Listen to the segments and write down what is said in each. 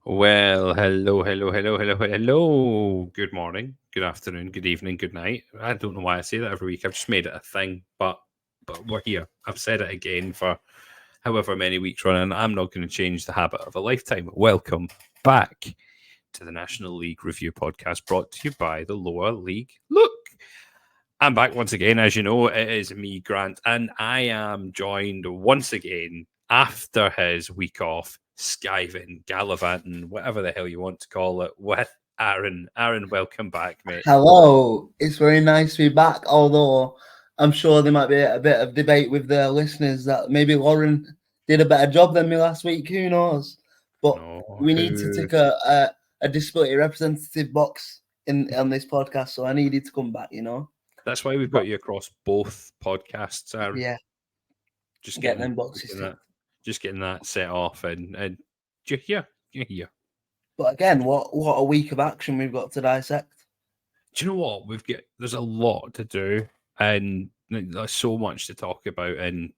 Well, hello. Good morning, good afternoon, good evening, good night. I don't know why I say that every week. I've just made it a thing, but we're here. I've said it again for however many weeks running. I'm not going to change the habit of a lifetime. Welcome back to the National League Review Podcast, brought to you by the Lower League. Look, I'm back once again. As you know, it is me, Grant, and I am joined once again after his week off, skiving, gallivanting, whatever the hell you want to call it, with Aaron. Aaron, welcome back, mate. Hello, it's very nice to be back. Although I'm sure there might be a bit of debate with the listeners that maybe Lauren did a better job than me last week. Who knows? But No, we need to who? tick a disability representative box in on this podcast, so I needed to come back. That's why we've But got you across both podcasts, Aaron. yeah, Just get getting, them boxes getting ticked. that, just getting that set off, and you're here. But again, what a week of action we've got to dissect. Do you know what there's a lot to do, and there's so much to talk about in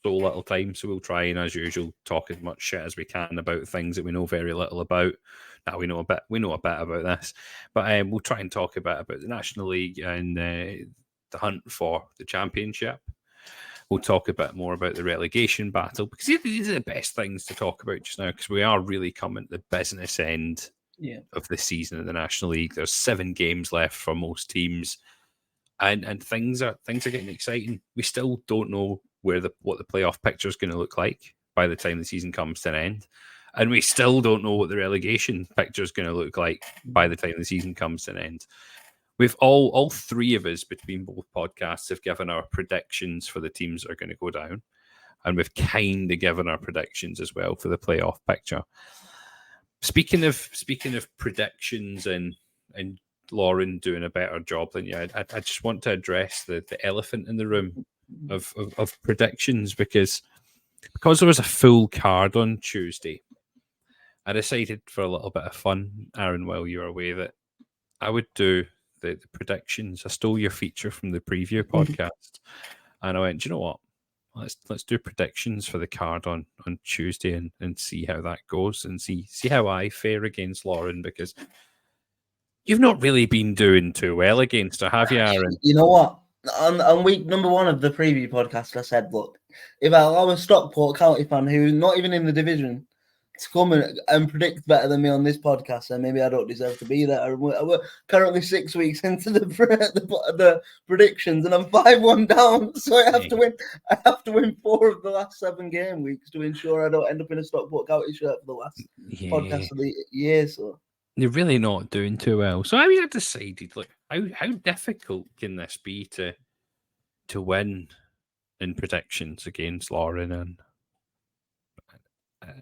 so little time. So we'll try and, as usual, talk as much shit as we can about things that we know very little about. Now we know a bit. We know a bit about this, but we'll try and talk a bit about the National League and the hunt for the championship. We'll talk a bit more about the relegation battle because these are the best things to talk about just now because we are really coming to the business end of the season in the National League. There's 7 games left for most teams, and things are getting exciting. We still don't know what the playoff picture is going to look like by the time the season comes to an end, and we still don't know what the relegation picture is going to look like by the time the season comes to an end. We've all three of us between both podcasts have given our predictions for the teams that are going to go down, and we've kind of given our predictions as well for the playoff picture. Speaking of predictions and Lauren doing a better job than you, I just want to address the elephant in the room of predictions because there was a full card on Tuesday. I decided for a little bit of fun, Aaron, while you were away, that I would do the predictions. I stole your feature from the preview podcast, and I went, do you know what? Let's do predictions for the card on Tuesday and see how that goes and see how I fare against Lauren because you've not really been doing too well against her, have you, Aaron? You know what? On week number 1 of the preview podcast, I said, look, if I allow a Stockport County fan who's not even in the division to come and predict better than me on this podcast, then maybe I don't deserve to be there. We're currently 6 weeks into the predictions, and I'm 5-1 down, so I have to win. I have to win 4 of the last 7 game weeks to ensure I don't end up in a Stockport County shirt for the last podcast of the year. So you're really not doing too well. So I mean, I decided, like, how difficult can this be to win in predictions against Lauren? And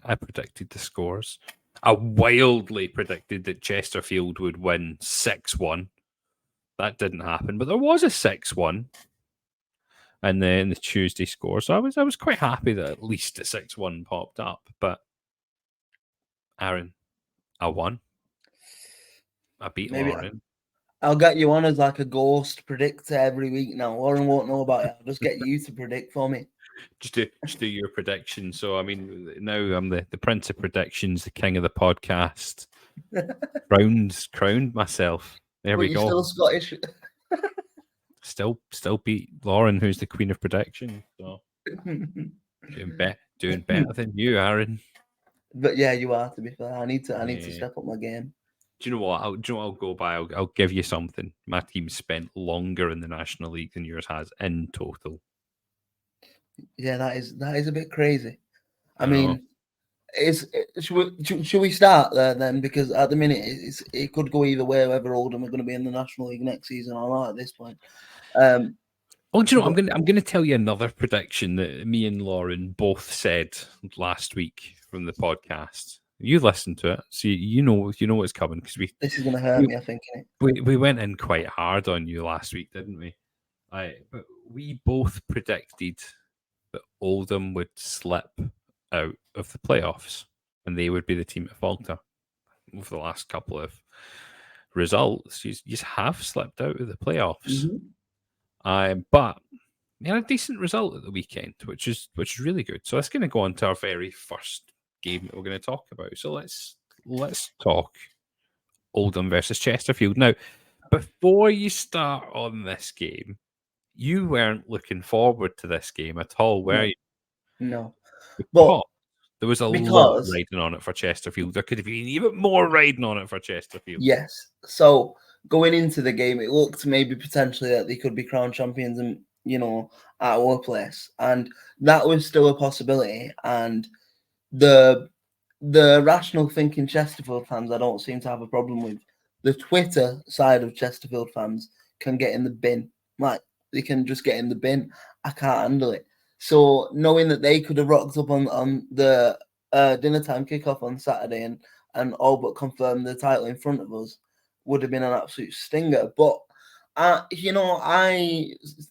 I predicted the scores. I wildly predicted that Chesterfield would win 6-1. That didn't happen, but there was a 6-1 and then the Tuesday score. So I was quite happy that at least a 6-1 popped up. But Aaron, I won. I beat maybe Lauren. I'll get you on as like a ghost predictor every week now. Lauren won't know about it. I'll just get you to predict for me. Just do your predictions. So I mean, now I'm the prince of predictions, the king of the podcast. crowned myself. There we you're go. Still Scottish. Still beat Lauren, who's the queen of prediction. So doing better than you, Aaron. But yeah, you are. To be fair, I need to step up my game. Do you know what? I'll go by. I'll give you something. My team spent longer in the National League than yours has in total. Yeah, that is a bit crazy. I know. mean, should we start there then? Because at the minute, it could go either way. Whether Oldham are going to be in the National League next season or not at this point. Oh, do you know? I'm gonna tell you another prediction that me and Lauren both said last week from the podcast. You listened to it, so you know what's coming because this is going to hurt me. I think. We went in quite hard on you last week, didn't we? But we both predicted that Oldham would slip out of the playoffs and they would be the team at falter. Over the last couple of results, you have slipped out of the playoffs. But we had a decent result at the weekend, which is really good. So that's going to go on to our very first game that we're going to talk about. So let's let's talk Oldham versus Chesterfield. Now, before you start on this game, you weren't looking forward to this game at all, were No, you? no. But Because there was a lot because riding on it for Chesterfield. There could have been even more riding on it for Chesterfield. yes, so going into the game, it looked maybe potentially that they could be crowned champions, and at our place, and that was still a possibility. And the the rational thinking Chesterfield fans, I don't seem to have a problem with. The Twitter side of Chesterfield fans can get in the bin. Like, they can just get in the bin. I can't handle it. So knowing that they could have rocked up on the dinner time kickoff on Saturday and all but confirmed the title in front of us would have been an absolute stinger. But I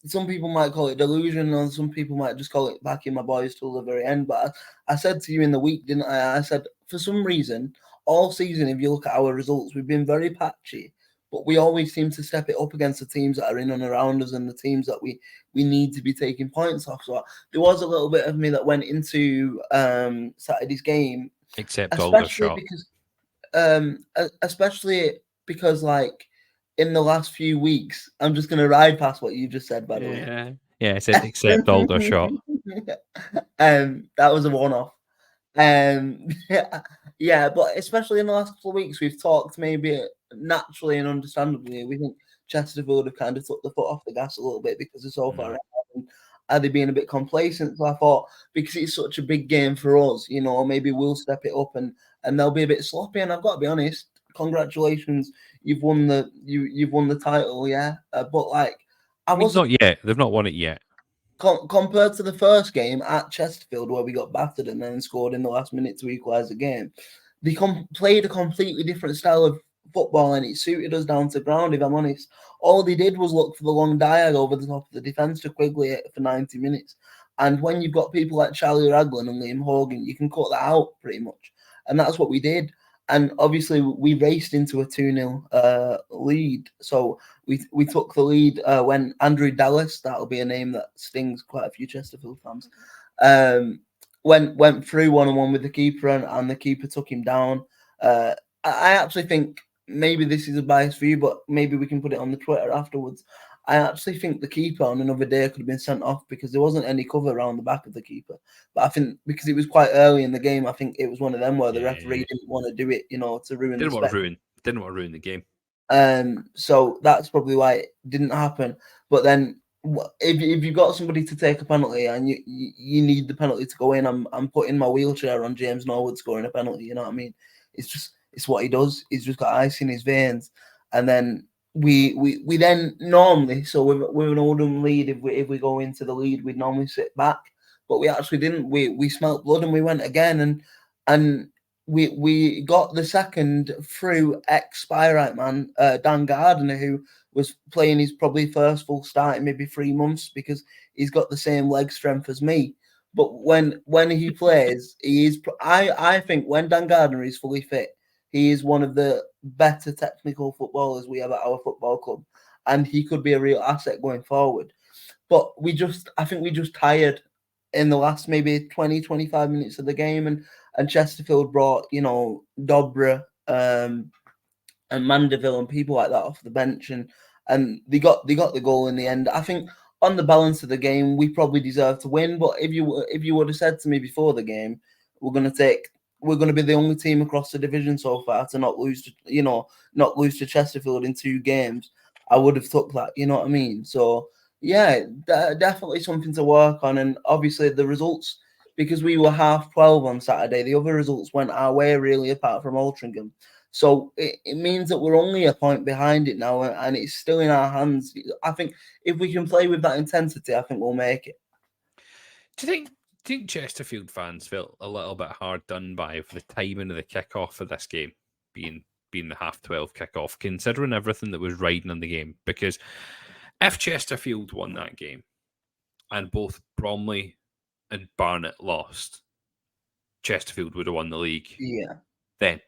some people might call it delusion, or some people might just call it backing my boys till the very end. But I said to you in the week, didn't I? I said, for some reason, all season, if you look at our results, we've been very patchy, but we always seem to step it up against the teams that are in and around us and the teams that we need to be taking points off. So there was a little bit of me that went into Saturday's game, Except especially Aldershot. because especially because like in the last few weeks, I'm just gonna ride past what you just said, by the way. Yeah, I said except Aldershot. That was a one-off. Um, yeah, but especially in the last couple of weeks, we've talked maybe naturally and understandably. We think Chesterfield have kind of took the foot off the gas a little bit because they're so far ahead. And are they being a bit complacent? So I thought, because it's such a big game for us, maybe we'll step it up and they'll be a bit sloppy. And I've got to be honest, congratulations, you've won you've won the title, yeah. But like, I I mean, wasn't not yet. They've not won it yet. compared to the first game at Chesterfield, where we got battered and then scored in the last minute to equalise the game. They played a completely different style of football, and it suited us down to ground. If I'm honest, all they did was look for the long diag over the top of the defence to Quigley for 90 minutes. And when you've got people like Charlie Raglan and Liam Hogan, you can cut that out pretty much, and that's what we did. And obviously, we raced into a 2-0 lead. So we took the lead when Andrew Dallas, that'll be a name that stings quite a few Chesterfield fans, went through 1-on-1 with the keeper, and the keeper took him down. I actually think, maybe this is a bias view, but maybe we can put it on the Twitter afterwards. I actually think the keeper on another day could have been sent off because there wasn't any cover around the back of the keeper. But I think because it was quite early in the game, I think it was one of them where the referee didn't want to do it, to ruin Didn't the want to spectacle. ruin the game. So that's probably why it didn't happen. But then, if you've got somebody to take a penalty and you need the penalty to go in, I'm putting my wheelchair on James Norwood scoring a penalty. You know what I mean? It's what he does. He's just got ice in his veins, and then we then normally, so with an Oldham lead, if we go into the lead, we'd normally sit back, but we actually didn't. We smelt blood and we went again, and we got the second through ex-Spirite man, Dan Gardner, who was playing his probably first full start in maybe 3 months because he's got the same leg strength as me. But when he plays, he is. I think when Dan Gardner is fully fit, he is one of the better technical footballers we have at our football club, and he could be a real asset going forward. But I think we just tired in the last maybe 20, 25 minutes of the game, and Chesterfield brought, Dobra and Mandeville and people like that off the bench, and they got the goal in the end. I think on the balance of the game, we probably deserved to win. But if you would have said to me before the game, we're going to be the only team across the division so far to not lose to Chesterfield in 2 games, I would have took that. You know what I mean? So yeah, definitely something to work on, and obviously the results. Because we were half 12 on Saturday, the other results went our way, really, apart from Altrincham. So it means that we're only a point behind it now, and it's still in our hands. I think if we can play with that intensity, I think we'll make it. Do you think Chesterfield fans felt a little bit hard done by for the timing of the kickoff for this game being the 12:30 kickoff, considering everything that was riding on the game? Because if Chesterfield won that game and both Bromley and Barnet lost, Chesterfield would have won the league. Yeah. Then,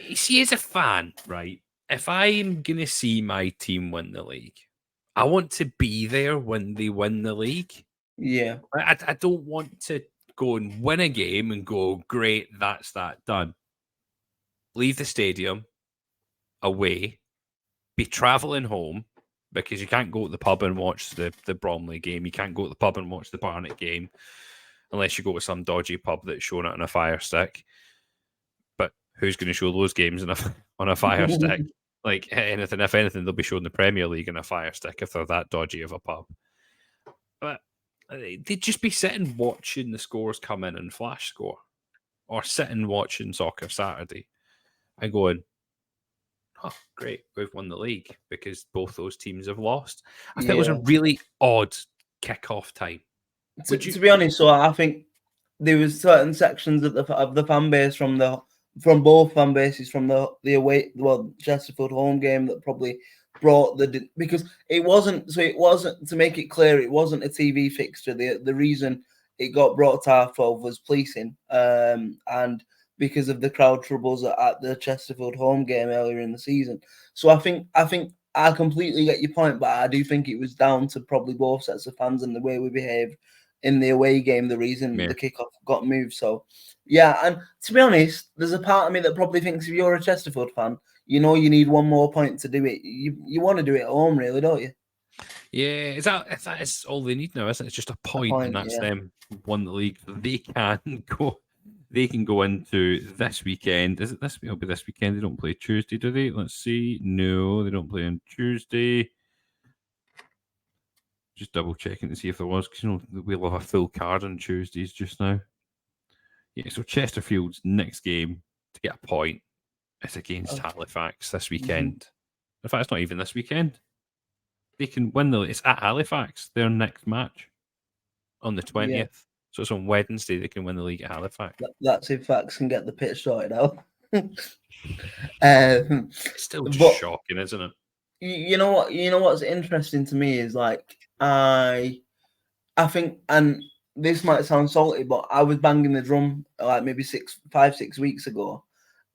you see, as a fan, right? If I'm gonna see my team win the league, I want to be there when they win the league. Yeah. I don't want to go and win a game and go, great, that's that done. leave the stadium away, be travelling home because you can't go to the pub and watch the Bromley game. You can't go to the pub and watch the Barnet game unless you go to some dodgy pub that's showing it on a Fire Stick. But who's going to show those games on a Fire Stick? Like anything, if anything, they'll be showing the Premier League on a Fire Stick if they're that dodgy of a pub. But they'd just be sitting watching the scores come in and flash score, or sitting watching Soccer Saturday and going, "Oh, great, we've won the league," because both those teams have lost. I think it was a really odd kick-off time. To be honest, so I think there was certain sections of the fan base from both fan bases from the away Chesterfield home game that probably brought because it wasn't to make it clear, it wasn't a TV fixture. The reason it got brought to R12 was policing, and because of the crowd troubles at the Chesterfield home game earlier in the season. So I think I completely get your point, but I do think it was down to probably both sets of fans and the way we behaved in the away game, the reason the kickoff got moved. So, yeah, and to be honest, there's a part of me that probably thinks if you're a Chesterfield fan, you know you need one more point to do it. You want to do it at home, really, don't you? Yeah, that is all they need now, isn't it? It's just a point, and that's them won the league. They can go into this weekend. Is it this week? It'll be this weekend. They don't play Tuesday, do they? Let's see. No, they don't play on Tuesday. Just double checking to see if there was, because we'll have a full card on Tuesdays just now. Yeah, so Chesterfield's next game to get a point is against Halifax this weekend. Mm-hmm. In fact, it's not even this weekend. They can win it's at Halifax, their next match on the 20th. Yeah. So it's on Wednesday they can win the league at Halifax. That's if Fax can get the pitch sorted out. It's still just shocking, isn't it? You know what's interesting to me is like I think, and this might sound salty, but I was banging the drum like maybe 5-6 weeks ago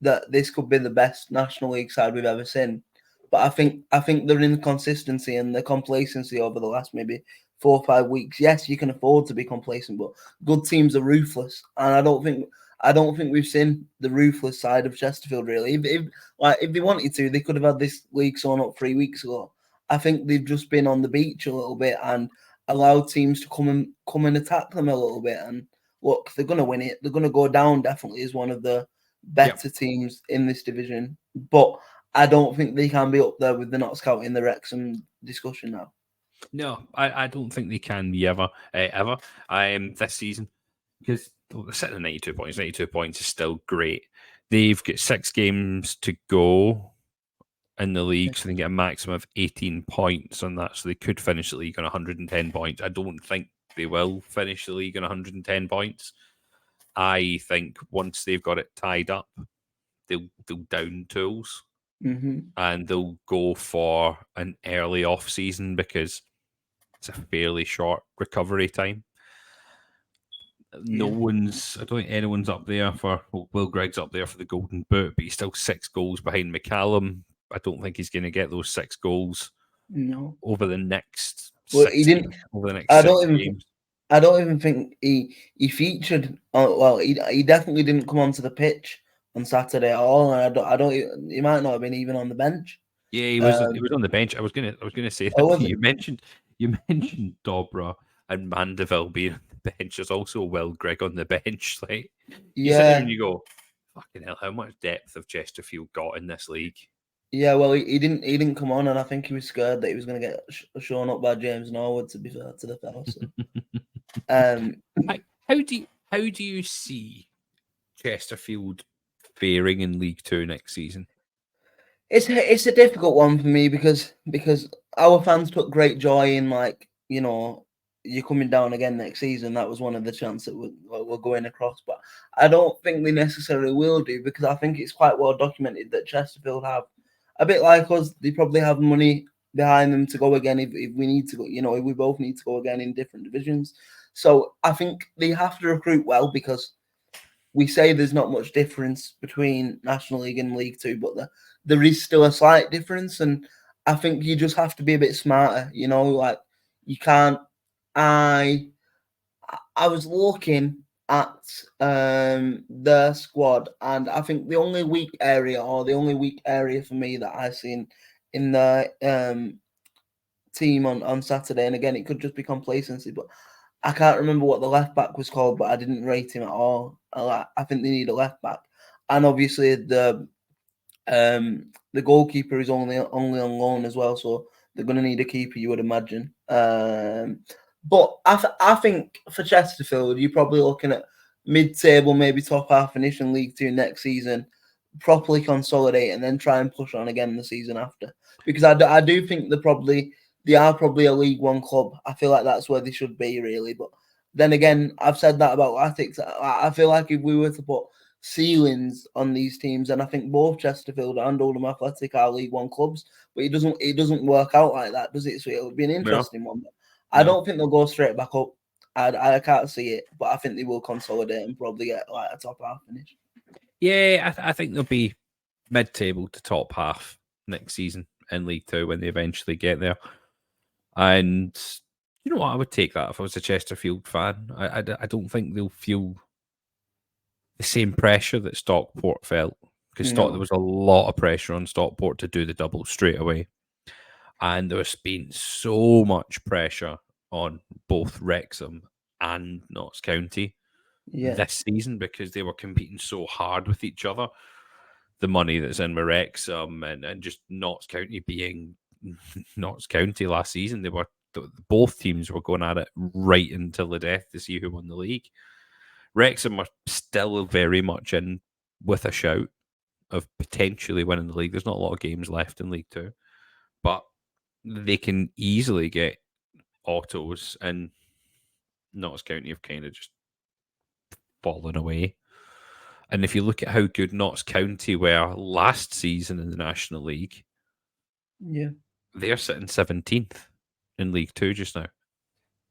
that this could be the best National League side we've ever seen. But I think the inconsistency and the complacency over the last maybe 4 or 5 weeks. Yes, you can afford to be complacent, but good teams are ruthless, and I don't think we've seen the ruthless side of Chesterfield really. If they wanted to, they could have had this league sewn up 3 weeks ago. I think they've just been on the beach a little bit and allowed teams to come and attack them a little bit. And look, they're going to win it. They're going to go down definitely as one of the better teams in this division, but I don't think they can be up there with the Notts County in the Wrexham discussion now. No, I don't think they can be ever this season, because they're sitting at 92 points. 92 points is still great. They've got 6 games to go in the league, so they can get a maximum of 18 points on that. So they could finish the league on 110 points. I don't think they will finish the league on 110 points. I think once they've got it tied up, they'll down tools. Mm-hmm. And they'll go for an early off season because it's a fairly short recovery time. I don't think anyone's up there for, Will Gregg's up there for the Golden Boot, but he's still 6 goals behind McCallum. I don't think he's going to get those 6 goals over the next games. I don't even think he featured. He definitely didn't come onto the pitch on Saturday at all, and he might not have been even on the bench. Yeah, he was on the bench. I was gonna say that. You mentioned Dobra and Mandeville being on the bench. There's also Will Gregg on the bench. Like, you sit there and you go, fucking hell, how much depth have Chesterfield got in this league? Yeah, well, he didn't come on, and I think he was scared that he was going to get shown up by James Norwood. To be fair to the fellow. So. How do you see Chesterfield faring in League 2 next season? It's a difficult one for me because our fans took great joy in, like, you're coming down again next season. That was one of the chants that we're going across, but I don't think they necessarily will do, because I think it's quite well documented that Chesterfield have, a bit like us, they probably have money behind them to go again if we need to go, if we both need to go again in different divisions. So I think they have to recruit well, because we say there's not much difference between National League and League 2, but there is still a slight difference, and I think you just have to be a bit smarter, like you can't. I was looking at their squad, and I think the only weak area for me that I've seen in the team on Saturday, and again, it could just be complacency, but I can't remember what the left back was called, but I didn't rate him at all. I think they need a left back, and obviously the goalkeeper is only on loan as well, so they're going to need a keeper, you would imagine. But I think for Chesterfield, you're probably looking at mid-table, maybe top half finish in League Two next season, properly consolidate, and then try and push on again the season after. Because I do think they are probably a League One club. I feel like that's where they should be, really. But then again, I've said that about Latics. I feel like if we were to put ceilings on these teams, and I think both Chesterfield and Oldham Athletic are League One clubs, but it doesn't work out like that, does it? So it'll be an interesting one. But I don't think they'll go straight back up. I can't see it, but I think they will consolidate and probably get like a top half finish. Yeah, I think they'll be mid-table to top half next season in League Two when they eventually get there. And you know what? I would take that if I was a Chesterfield fan. I don't think they'll feel the same pressure that Stockport felt, because there was a lot of pressure on Stockport to do the double straight away. And there's been so much pressure on both Wrexham and Notts County this season because they were competing so hard with each other. The money that's in Wrexham and just Notts County being Notts County last season, both teams were going at it right until the death to see who won the league. Wrexham are still very much in with a shout of potentially winning the league. There's not a lot of games left in League Two, but they can easily get autos, and Notts County have kind of just fallen away. And if you look at how good Notts County were last season in the National League, they're sitting 17th in League Two just now.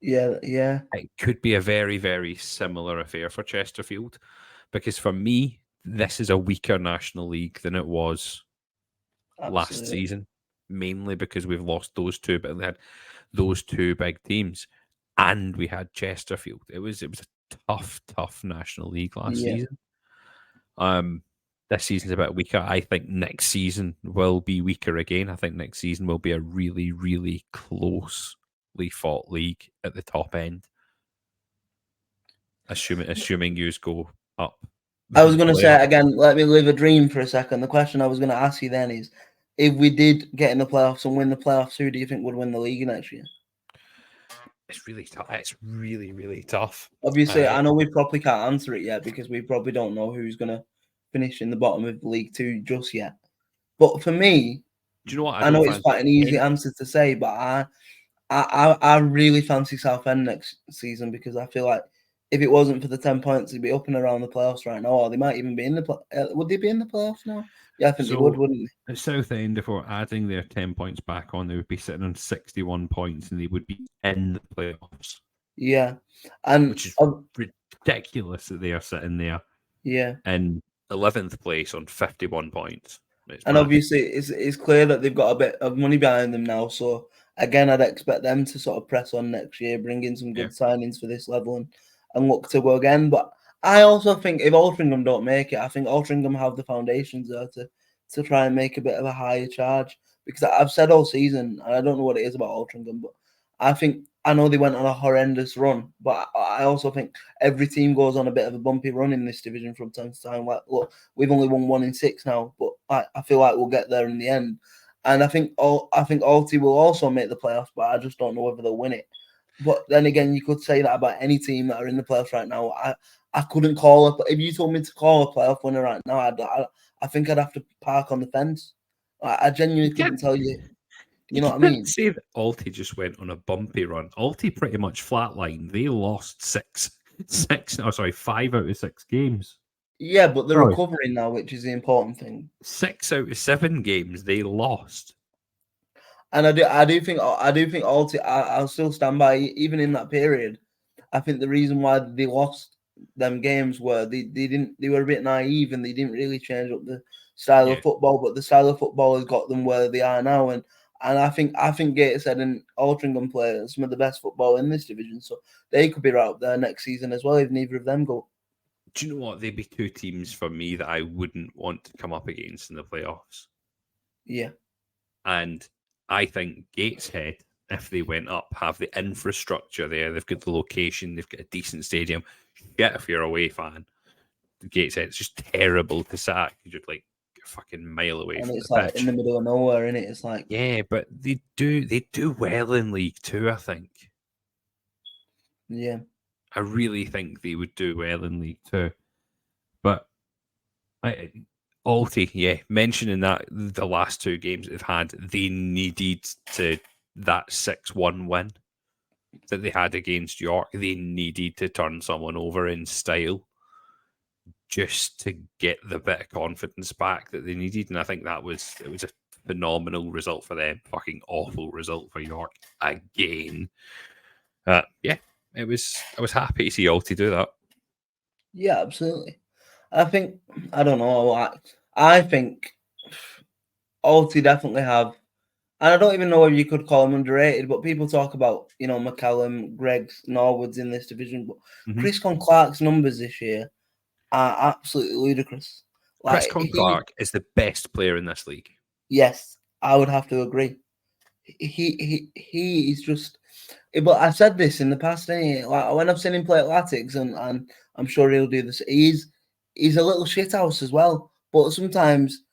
Yeah. It could be a very, very similar affair for Chesterfield, because for me, this is a weaker National League than it was last season, mainly because we've lost those two, but we had those two big teams, and we had Chesterfield. It was a tough National League last season. This season's a bit weaker. I think next season will be weaker again. I think next season will be a really, really closely fought league at the top end. Assuming yous go up. I was going to say again, let me live a dream for a second. The question I was going to ask you then is, if we did get in the playoffs and win the playoffs, who do you think would win the league next year? It's really tough. It's really, really tough. Obviously, I know we probably can't answer it yet because we probably don't know who's going to finish in the bottom of League Two just yet. But for me, do you know what? I know it's quite an easy answer to say, but I really fancy Southend next season because I feel like if it wasn't for the 10 points, they'd be up and around the playoffs right now, or they might even be in the would they be in the playoffs now? Yeah, I think they would, wouldn't they? At Southend, if we're adding their 10 points back on, they would be sitting on 61 points and they would be in the playoffs. Yeah. And which is ridiculous that they are sitting there. Yeah. In 11th place on 51 points. And obviously, it's clear that they've got a bit of money behind them now. So, again, I'd expect them to sort of press on next year, bring in some good signings for this level and look to go again. But I also think if Altrincham don't make it, I think Altrincham have the foundations there to try and make a bit of a higher charge. Because I've said all season, and I don't know what it is about Altrincham, but I know they went on a horrendous run, but I also think every team goes on a bit of a bumpy run in this division from time to time. Like, look, we've only won 1 in 6 now, but I feel like we'll get there in the end. And I think Alty will also make the playoffs, but I just don't know whether they'll win it. But then again, you could say that about any team that are in the playoffs right now. I couldn't call it, but if you told me to call a playoff winner right now, I think I'd have to park on the fence. I genuinely couldn't tell you. You know what I mean? Say that Alty just went on a bumpy run. Alty pretty much flatlined. They lost 5 out of 6 games. Yeah, but they're recovering now, which is the important thing. 6 out of 7 games they lost. And I do think Alty. I'll still stand by even in that period. I think the reason why they lost them games were they were a bit naive and they didn't really change up the style of football. But the style of football has got them where they are now, and And I think Gateshead and Altrincham play some of the best football in this division, so they could be right up there next season as well if neither of them go. Do you know what? They'd be two teams for me that I wouldn't want to come up against in the playoffs. Yeah. And I think Gateshead, if they went up, have the infrastructure there. They've got the location. They've got a decent stadium. Shit, if you're a away fan, Gateshead, it's just terrible to sack. You're just like a fucking mile away And from it's the like pitch. in the middle of nowhere, isn't it? It's like Yeah, but they do well in League Two, I think. yeah. I really think they would do well in League Two. But Alty, yeah, mentioning that the last two games they've had, they needed that 6-1 win that they had against York. They needed to turn someone over in style just to get the bit of confidence back that they needed. And I think it was a phenomenal result for them. Fucking awful result for York again. Yeah, I was happy to see Alty do that. Yeah, absolutely. I don't know. I think Alty definitely have, and I don't even know if you could call them underrated, but people talk about, McCallum, Greggs, Norwoods in this division. But Chris Clark's numbers this year are absolutely ludicrous. Chris Like Clark is the best player in this league. Yes, I would have to agree. He is just. But I've said this in the past, like when I've seen him play at Latics, and I'm sure he'll do this. He's a little shithouse as well. But sometimes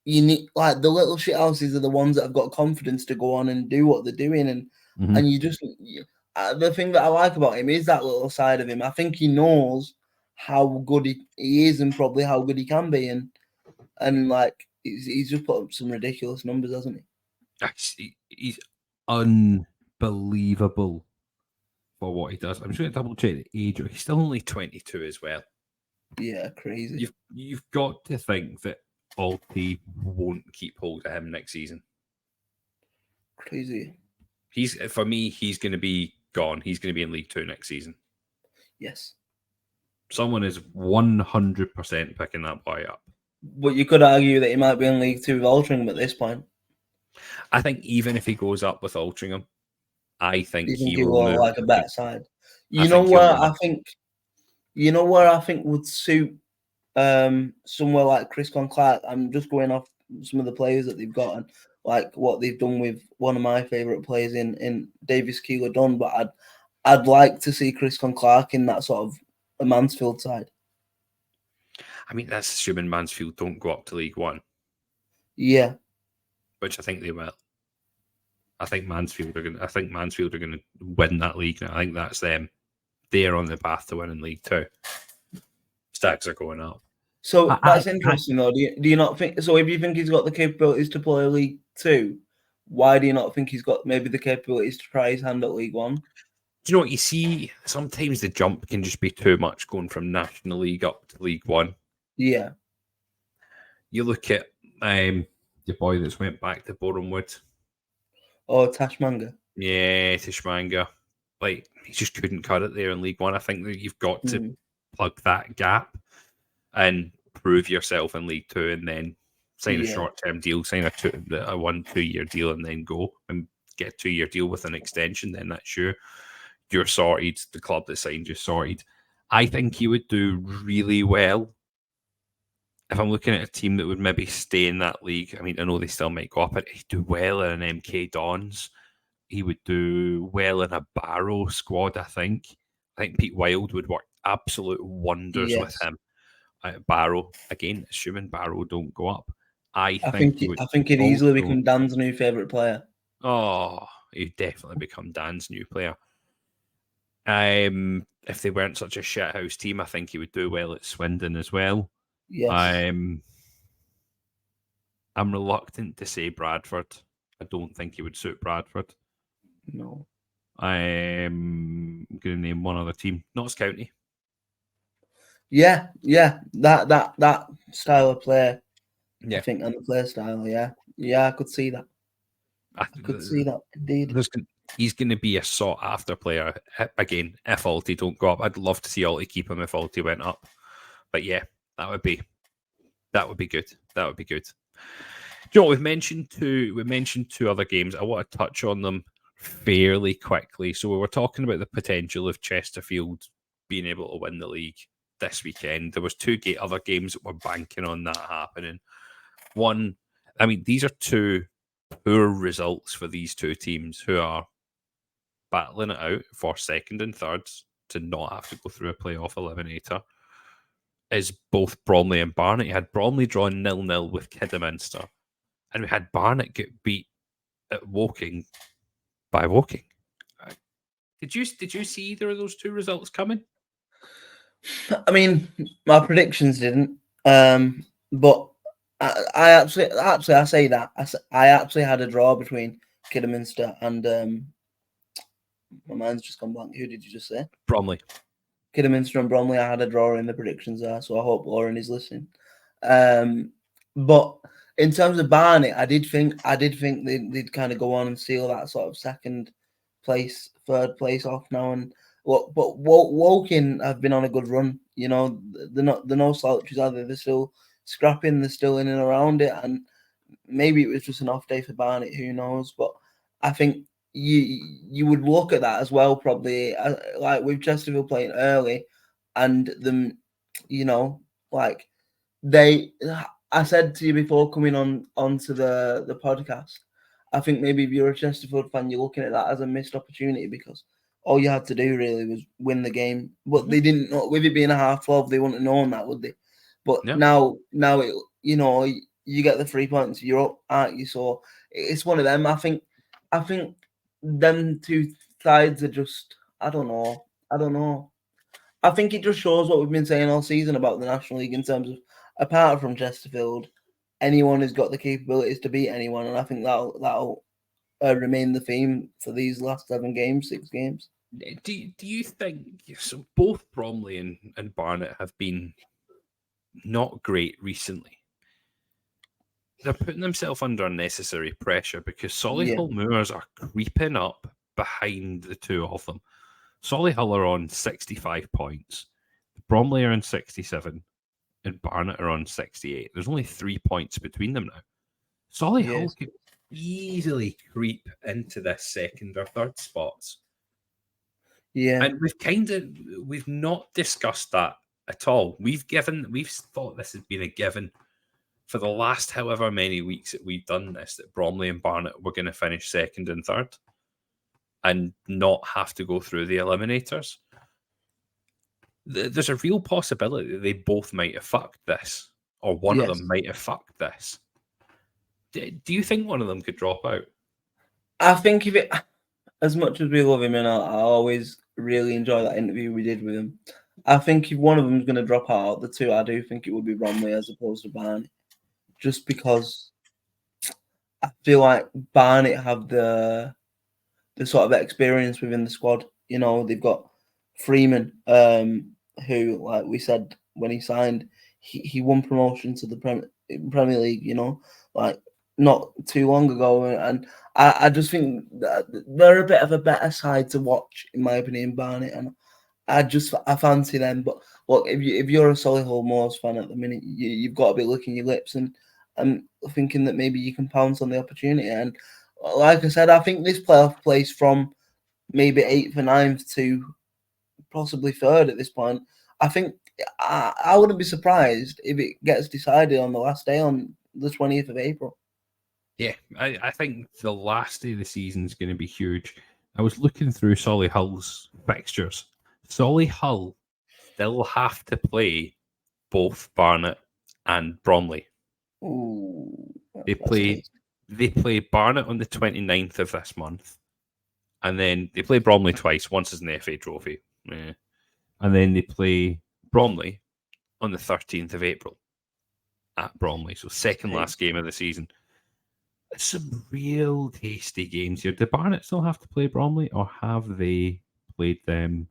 you need, like, the little shithouses are the ones that have got confidence to go on and do what they're doing, and you just the thing that I like about him is that little side of him. I think he knows how good he is and probably how good he can be, and like he's just put up some ridiculous numbers, hasn't he? He's unbelievable for what he does. I'm just going to double check the age. He's still only 22 as well. Yeah, crazy. You've got to think that Alty won't keep hold of him next season. Crazy. For me, he's going to be gone. He's going to be in League Two next season. Yes. Someone is 100% picking that boy up. But you could argue that he might be in League Two with Altrincham at this point. I think even if he goes up with Altrincham, I think he will go move like a better side. You know where I think would suit somewhere like Chris Clark. I'm just going off some of the players that they've got and like what they've done with one of my favourite players in Davis Keeler Dunn, but I'd like to see Chris Clark in that sort of a Mansfield side. I mean, that's assuming Mansfield don't go up to League One. Yeah. Which I think they will. I think Mansfield are going to win that league now. I think that's them. They're on the path to winning League Two. Stacks are going up. So that's interesting, though. Do you not think so? If you think he's got the capabilities to play League Two, why do you not think he's got maybe the capabilities to try his hand at League One? Do you know what you see? Sometimes the jump can just be too much going from National League up to League One. Yeah. You look at the boy that's went back to Bournemouth. Oh, Tashmanga. Yeah, Tashmanga. Like, he just couldn't cut it there in League One. I think that you've got to plug that gap and prove yourself in League Two, and then sign a short-term deal, sign a 1-2 year deal, and then go and get a 2-year deal with an extension. Then that's you're sorted. The club that signed you sorted. I think he would do really well. If I'm looking at a team that would maybe stay in that league, I mean, I know they still might go up, but he'd do well in an MK Dons. He would do well in a Barrow squad, I think. I think Pete Wild would work absolute wonders with him. Barrow, again, assuming Barrow don't go up. I think he'd easily become Dan's new favourite player. Oh, he'd definitely become Dan's new player. If they weren't such a shithouse team, I think he would do well at Swindon as well. Yes. I'm reluctant to say Bradford. I don't think he would suit Bradford. No. I'm going to name one other team. Notts County. Yeah. That style of play. Yeah. I think, and the play style. Yeah. I could see that. I could see that indeed. He's going to be a sought after player again. If Alty don't go up, I'd love to see Alty keep him if Alty went up. But yeah, that would be good. That would be good. you know, we mentioned two other games. I want to touch on them fairly quickly. So we were talking about the potential of Chesterfield being able to win the league this weekend. There was two other games that were banking on that happening. One, I mean, these are two poor results for these two teams who are battling it out for second and thirds to not have to go through a playoff eliminator. Is both Bromley and Barnet. You had Bromley drawing 0-0 with Kidderminster, and we had Barnet get beat at Woking by Woking. Did you see either of those two results coming? I mean, my predictions didn't, but I actually I say that I actually had a draw between Kidderminster and my mind's just gone blank. Who did you just say? Bromley. Kidderminster and Bromley. I had a draw in the predictions there, so I hope Lauren is listening. But in terms of Barnet, I did think they'd kind of go on and seal that sort of second place, third place off now. And but Woking have been on a good run. You know, they're no slouches either. They're still scrapping. They're still in and around it. And maybe it was just an off day for Barnet. Who knows? But I think you would look at that as well, probably like with Chesterfield playing early, and them, you know, like they. I said to you before coming onto the podcast, I think maybe if you're a Chesterfield fan, you're looking at that as a missed opportunity because all you had to do really was win the game. But they didn't know, with it being a 12:30, they wouldn't have known that, would they? But Yeah. now it, you know, you get the 3 points, you're up, aren't you? So it's one of them. I think them two sides are just, I don't know. I think it just shows what we've been saying all season about the National League in terms of, apart from Chesterfield, anyone has got the capabilities to beat anyone, and I think that'll remain the theme for these last 6 games. Do you think so? Both Bromley and Barnet have been not great recently. They're putting themselves under unnecessary pressure because Solihull Moors are creeping up behind the two of them. Solihull are on 65 points. Bromley are on 67 and Barnet are on 68. There's only 3 points between them now. Solihull could easily creep into this second or third spots. Yeah. And we've not discussed that at all. We've thought this has been a given for the last however many weeks that we've done this, that Bromley and Barnet were going to finish second and third and not have to go through the eliminators. There's a real possibility that they both might have fucked this, or one of them might have fucked this. Do you think one of them could drop out? I think if it, as much as we love him, and I always really enjoy that interview we did with him, I think if one of them's going to drop out, the two, I do think it would be Bromley as opposed to Barnet, just because I feel like Barnet have the sort of experience within the squad. You know, they've got Freeman, who, like we said when he signed, he won promotion to the Premier League. You know, like not too long ago, and I just think that they're a bit of a better side to watch, in my opinion, Barnet, and I fancy them. But look, if you're a Solihull Moors fan at the minute, you've got to be licking your lips and thinking that maybe you can pounce on the opportunity. And like I said, I think this playoff place from maybe 8th or 9th to possibly 3rd at this point, I think I wouldn't be surprised if it gets decided on the last day, on the 20th of April. Yeah, I think the last day of the season is going to be huge. I was looking through Solihull's fixtures. Solihull still have to play both Barnet and Bromley. Ooh, They play Barnet on the 29th of this month, and then they play Bromley twice. Once is in the FA Trophy, and then they play Bromley on the 13th of April at Bromley. So second last game of the season. Some real tasty games here. Do Barnet still have to play Bromley, or have they played them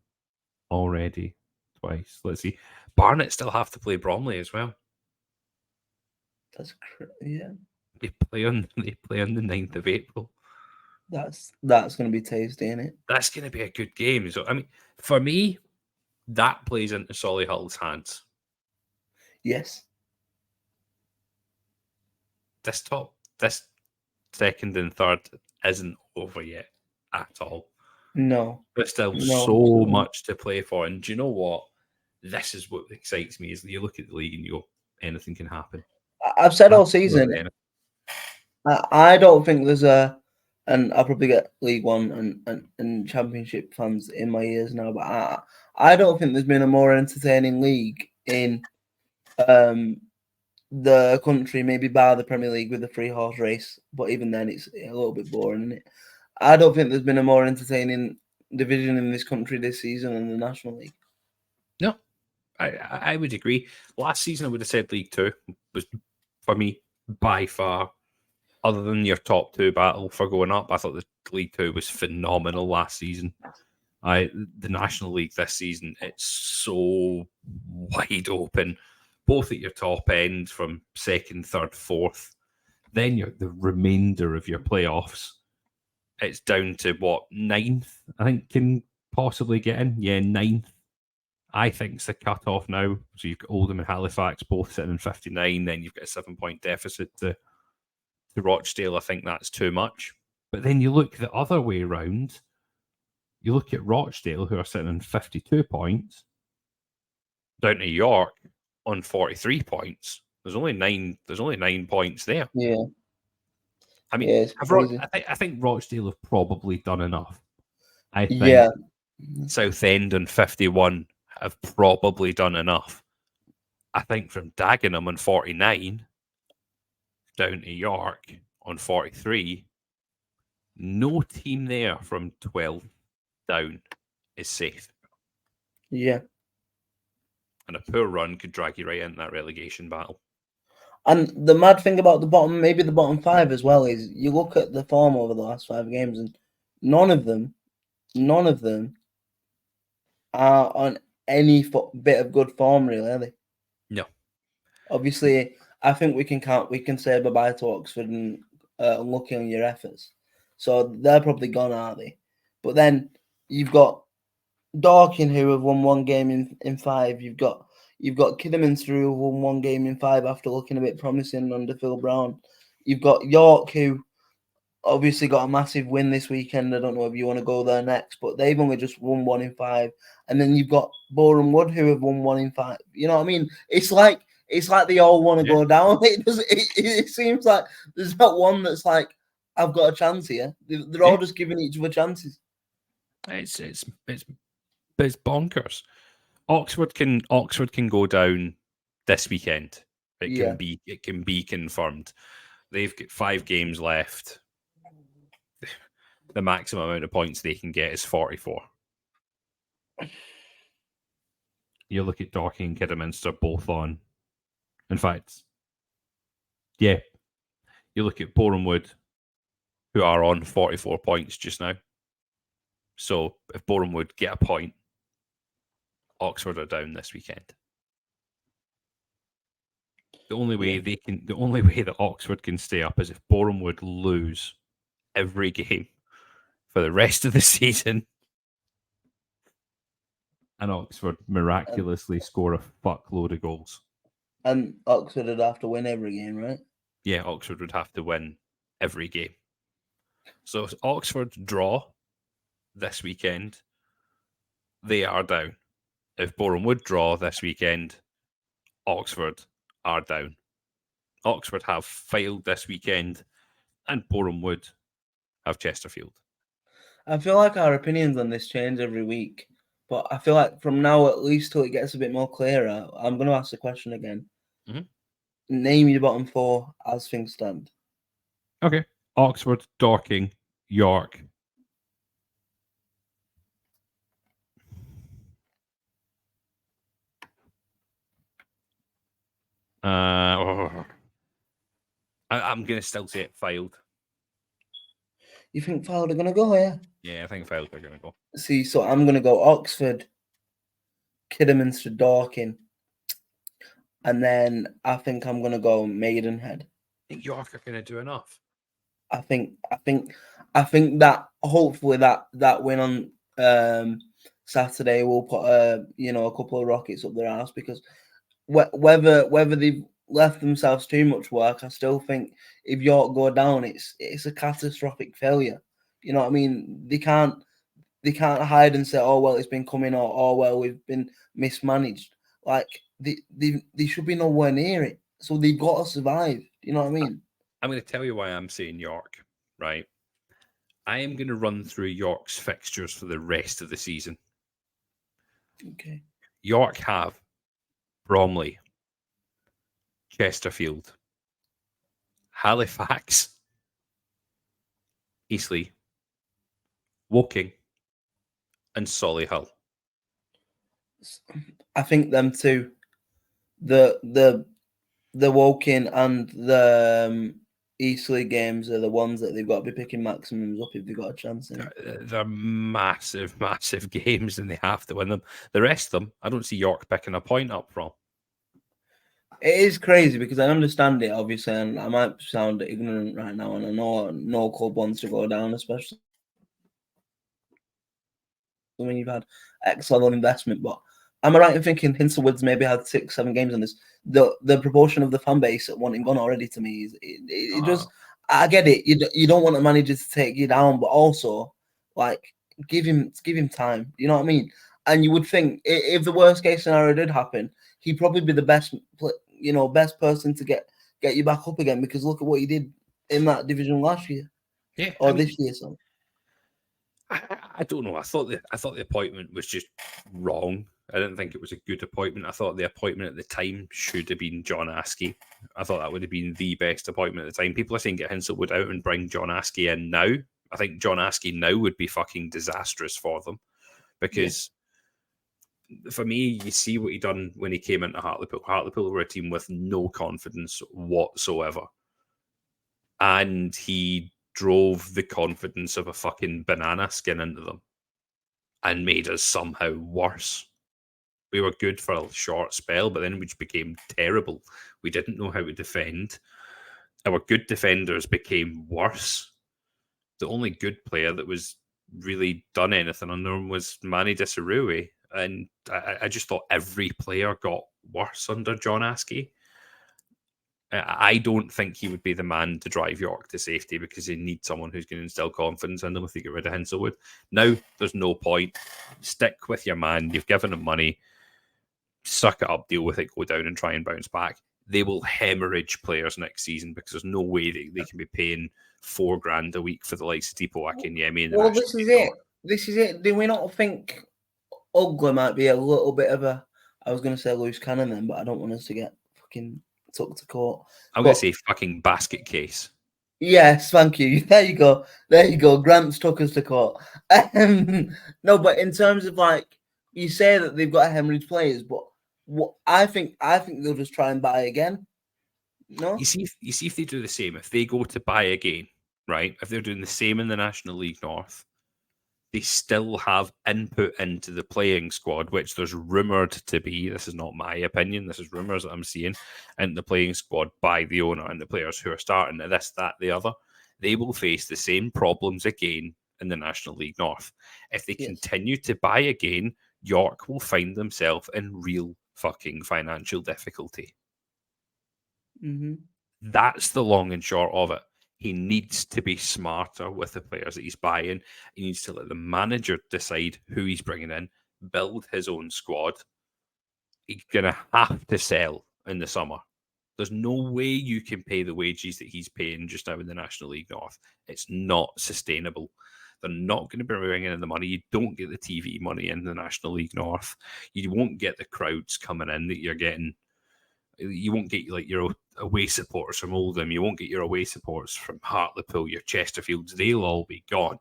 already twice? Let's see. Barnet still have to play Bromley as well. That's yeah. They play on the 9th of April. That's going to be tasty, isn't it? That's going to be a good game. So I mean, for me, that plays into Solihull's hands. Yes. This top this second and third isn't over yet at all. No. There's still No, so absolutely. much to play for. And do you know what? This is what excites me, is that you look at the league and you go, anything can happen. I've said all Absolutely season, anything. I don't think there's and I'll probably get League One and Championship fans in my ears now, but I don't think there's been a more entertaining league in the country, maybe bar the Premier League with the 3-horse race, but even then it's a little bit boring, isn't it? I don't think there's been a more entertaining division in this country this season than the National League. No, I would agree. Last season, I would have said League Two was, for me, by far, other than your top two battle for going up, I thought the League Two was phenomenal last season. The National League this season, it's so wide open, both at your top end from second, third, fourth. Then the remainder of your playoffs, it's down to what, ninth, I think, can possibly get in. Yeah, ninth. I think it's the cut-off now. So you've got Oldham and Halifax both sitting in 59. Then you've got a 7-point deficit to Rochdale. I think that's too much. But then you look the other way around. You look at Rochdale, who are sitting in 52 points, down to York on 43 points. There's only 9 points there. Yeah. I mean, it's crazy. I think Rochdale have probably done enough. I think Yeah. Southend on 51 have probably done enough. I think from Dagenham on 49 down to York on 43, no team there from 12 down is safe. Yeah. And a poor run could drag you right into that relegation battle. And the mad thing about the bottom 5 as well, is you look at the form over the last 5 games, and none of them are on any bit of good form, really, are they? No. Obviously, I think we can say bye-bye to Oxford and unlucky on your efforts. So they're probably gone, aren't they? But then you've got Dorking, who have won 1 game in 5. You've got Kidderminster, who have won 1 game in 5 after looking a bit promising under Phil Brown. You've got York, who obviously got a massive win this weekend. I don't know if you want to go there next, but they've only just won 1 in 5. And then you've got Boreham Wood, who have won 1 in 5. You know what I mean? It's like they all want to go down. It seems like there's not one that's like, I've got a chance here. They're all just giving each other chances. It's bonkers. Oxford can go down this weekend. It can be confirmed. They've got 5 games left. The maximum amount of points they can get is 44. You look at Dorking and Kidderminster both on. In fact, yeah. You look at Boreham Wood, who are on 44 points just now. So if Boreham Wood get a point, Oxford are down this weekend. The only way that Oxford can stay up is if Boreham Wood lose every game for the rest of the season, and Oxford miraculously score a fuckload of goals. And Oxford would have to win every game, right? Yeah, Oxford would have to win every game. So if Oxford draw this weekend, they are down. If Boreham Wood draw this weekend, Oxford are down. Oxford have failed this weekend, and Boreham Wood have Chesterfield. I feel like our opinions on this change every week, but I feel like from now at least till it gets a bit more clearer, I'm going to ask the question again. Mm-hmm. Name your bottom 4 as things stand. Okay. Oxford, Dorking, York. I'm going to still say it failed. You think Fylde are going to go, yeah? Yeah, I think Fylde are going to go. See, so I'm going to go Oxford, Kidderminster, Dorking, and then I think I'm going to go Maidenhead. I think York are going to do enough. I think that hopefully that win on Saturday will put a couple of rockets up their ass, because whether they've left themselves too much work. I still think if York go down, it's a catastrophic failure. You know what I mean? They can't hide and say, "Oh well, it's been coming," or "Oh well, we've been mismanaged." Like they should be nowhere near it. So they've got to survive. You know what I mean? I'm going to tell you why I'm saying York, right? I am going to run through York's fixtures for the rest of the season. Okay. York have Bromley, Chesterfield, Halifax, Eastleigh, Woking, and Solihull. I think them two, the Woking and the Eastleigh games are the ones that they've got to be picking maximums up if they've got a chance in it. They're massive, massive games, and they have to win them. The rest of them, I don't see York picking a point up from. It is crazy because I understand it, obviously, and I might sound ignorant right now, and I know no club wants to go down, especially when you've had X level of investment. But am I right in thinking Hinslewood's maybe had 6-7 games on this? The proportion of the fan base that want him gone already to me is it just. I get it. You don't want a manager to take you down, but also like give him time. You know what I mean? And you would think if the worst case scenario did happen, he'd probably be the best best person to get you back up again, because look at what he did in that division last year Yeah, or this year. So I don't know. I thought the appointment was just wrong. I didn't think it was a good appointment. I thought the appointment at the time should have been John Askey. I thought that would have been the best appointment at the time. People are saying get Hinslewood out and bring John Askey in now. I think John Askey now would be fucking disastrous for them, because for me, you see what he done when he came into Hartlepool. Hartlepool were a team with no confidence whatsoever, and he drove the confidence of a fucking banana skin into them and made us somehow worse. We were good for a short spell, but then we just became terrible. We didn't know how to defend. Our good defenders became worse. The only good player that was really done anything under him was Manny Disarue, and I just thought every player got worse under John Askey. I don't think he would be the man to drive York to safety, because they need someone who's going to instill confidence in them if they get rid of Hinslewood. Now, there's no point. Stick with your man. You've given him money. Suck it up, deal with it, go down and try and bounce back. They will hemorrhage players next season, because there's no way they can be paying $4,000 a week for the likes of Tipo Akinyemi. well, this is it. This is it. Do we not think Ugly might be a little bit of a? I was going to say loose cannon then, but I don't want us to get fucking took to court. I'm going to say fucking basket case. Yes, thank you. There you go. There you go. Grant's took us to court. No, but in terms of like you say that they've got hemorrhage players, but what I think they'll just try and buy again. No, You see if they do the same. If they go to buy again, right? If they're doing the same in the National League North, they still have input into the playing squad, which there's rumoured to be. This is not my opinion. This is rumours that I'm seeing in the playing squad by the owner and the players who are starting at this, that, the other. They will face the same problems again in the National League North. If they continue to buy again, York will find themselves in real fucking financial difficulty. Mm-hmm. That's the long and short of it. He needs to be smarter with the players that he's buying. He needs to let the manager decide who he's bringing in, build his own squad. He's going to have to sell in the summer. There's no way you can pay the wages that he's paying just now in the National League North. It's not sustainable. They're not going to be bringing in the money. You don't get the TV money in the National League North. You won't get the crowds coming in that you're getting. You won't get like your away supporters from Oldham. You won't get your away supporters from Hartlepool, your Chesterfields. They'll all be gone.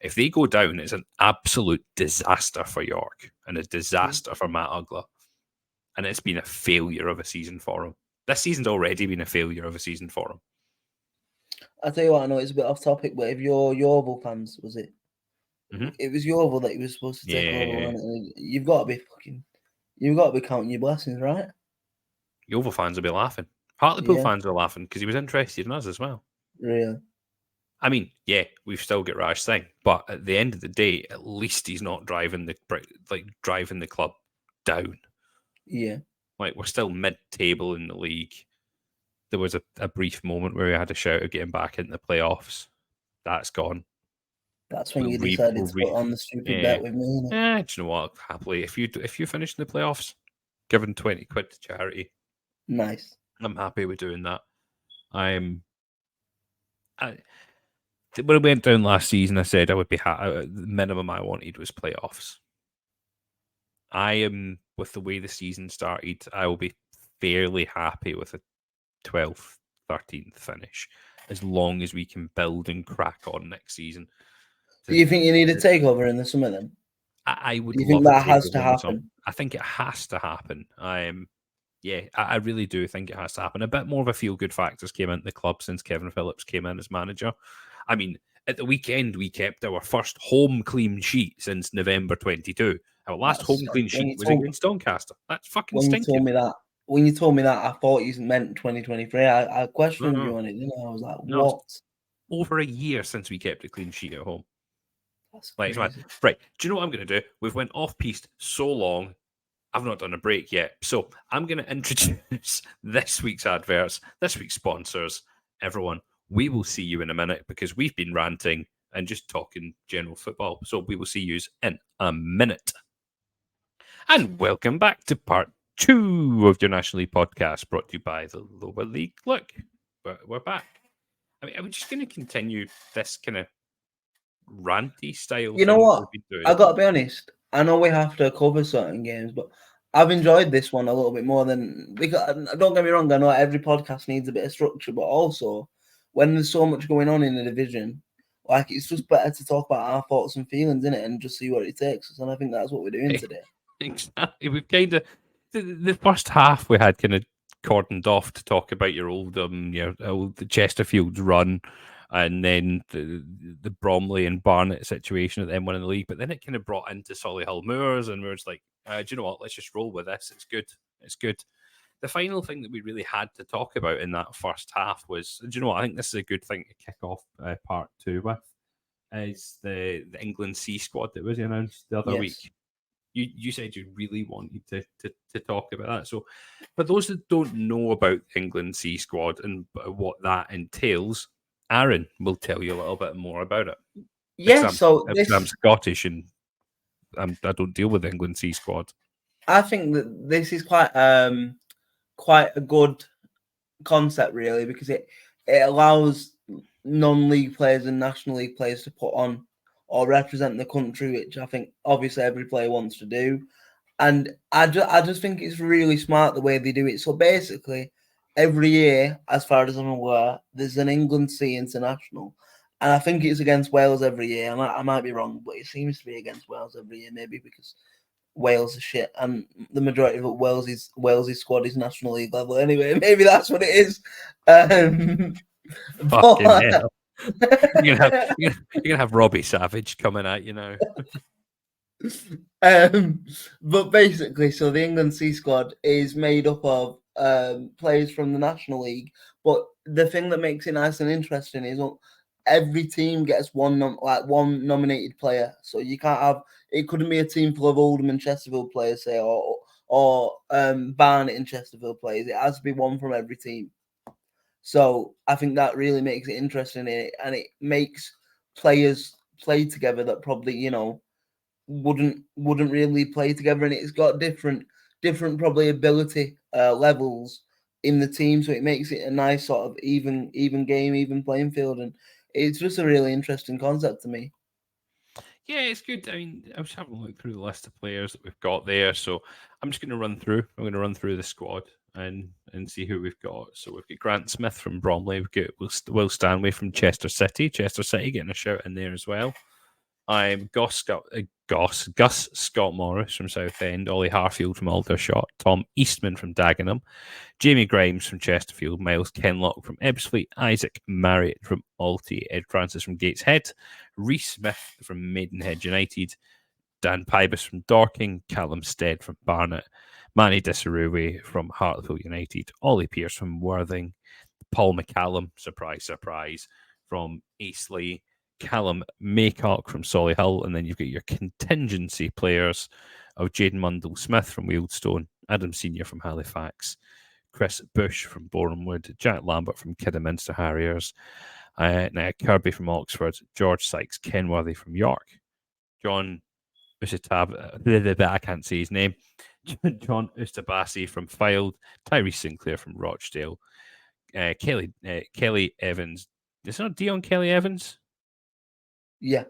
If they go down, it's an absolute disaster for York and a disaster for Matt Ugler. And it's been a failure of a season for him. This season's already been a failure of a season for him. I tell you what, I know it's a bit off topic, but if you're Yeovil fans, was it? Mm-hmm. It was Yeovil that he was supposed to take over. And you've got to be counting your blessings, right? Yeovil fans will be laughing. Hartlepool fans are laughing because he was interested in us as well. Really? I mean, yeah, we've still got Raj Singh, but at the end of the day, at least he's not driving the club down. Yeah. Like, we're still mid-table in the league. there was a brief moment where we had a shout of getting back into the playoffs. That's gone. That's when you decided to put on the stupid bet with me. Do you know what? Happily, if you finish in the playoffs, giving 20 quid to charity. Nice. I'm happy with doing that. When we went down last season, I said I would be the minimum I wanted was playoffs. I am, with the way the season started, I will be fairly happy with a 12th, 13th finish, as long as we can build and crack on next season. Do you think you need a takeover in the summer then? I would. Do you think that has to happen? I think it has to happen. Yeah, I really do think it has to happen. A bit more of a feel-good factors came into the club since Kevin Phillips came in as manager. I mean, at the weekend, we kept our first home clean sheet since November 22. Our last home clean sheet was against Doncaster. That's fucking stinking. When you told me that, I thought you meant 2023. I questioned you on it, didn't I? I was like, what? Over a year since we kept a clean sheet at home. That's crazy. Right. Do you know what I'm going to do? We've went off-piste so long, I've not done a break yet. So I'm going to introduce this week's adverts, this week's sponsors. Everyone, we will see you in a minute because we've been ranting and just talking general football. So we will see you in a minute. And welcome back to part 2 of your National League podcast, brought to you by the Lower League. Look, we're back. I mean, are we just going to continue this kind of ranty style? You know what? I got to be honest. I know we have to cover certain games, but I've enjoyed this one a little bit more than don't get me wrong. I know every podcast needs a bit of structure, but also when there's so much going on in the division, like it's just better to talk about our thoughts and feelings in it and just see what it takes us. And I think that's what we're doing today. Exactly. We've kind of the first half we had kind of cordoned off to talk about your old the Chesterfield's run, and then the Bromley and Barnet situation at the M1 in the league. But then it kind of brought into Solihull Moors, and we were just like, do you know what? Let's just roll with this. It's good. It's good. The final thing that we really had to talk about in that first half was, do you know what? I think this is a good thing to kick off part 2 with, is the England C squad that was announced the other week. You said you really wanted to talk about that. So for those that don't know about England C squad and what that entails, Aaron will tell you a little bit more about it. Yeah, I'm Scottish and I don't deal with England C squad. I think that this is quite a good concept, really, because it allows non-league players and national league players to put on or represent the country, which I think obviously every player wants to do. And I just think it's really smart the way they do it. So basically, every year, as far as I'm aware, there's an England C international. And I think it's against Wales every year. I might be wrong, but it seems to be against Wales every year, maybe because Wales are shit, and the majority of Wales's squad is National League level anyway. Maybe that's what it is. Fucking hell. You're gonna have Robbie Savage coming out, you know. But basically, so the England C squad is made up of players from the National League. But the thing that makes it nice and interesting is every team gets one nominated player. So you can't have it. Couldn't be a team full of Oldham and Chesterfield players, say, or Barnet and Chesterfield players. It has to be one from every team. So I think that really makes it interesting, and it makes players play together that probably wouldn't really play together, and it's got different probably ability levels in the team, so it makes it a nice sort of even game, even playing field, and it's just a really interesting concept to me. Yeah, it's good. I mean, I was having a look through the list of players that we've got there, so I'm just going to run through. I'm going to run through the squad and see who we've got. So we've got Grant Smith from Bromley. We've got Will Stanley from Chester City. Chester City getting a shout in there as well. I'm Gus Scott Morris from Southend, Ollie Harfield from Aldershot, Tom Eastman from Dagenham, Jamie Grimes from Chesterfield, Miles Kenlock from Ebbsfleet, Isaac Marriott from Alty, Ed Francis from Gateshead, Reece Smith from Maidenhead United, Dan Pybus from Dorking, Callum Stead from Barnet, Manny Disarue from Hartlepool United, Ollie Pearce from Worthing, Paul McCallum, surprise, surprise, from Eastleigh, Callum Maycock from Solihull, and then you've got your contingency players of Jaden Mundell-Smith from Wealdstone, Adam Senior from Halifax, Chris Bush from Bournemouth, Jack Lambert from Kidderminster Harriers, now Kirby from Oxford, George Sykes Kenworthy from York, John I can't see his name, John Ustabasi from Fylde, Tyree Sinclair from Rochdale, Kelly Evans. Is it not Dion Kelly Evans? Yeah.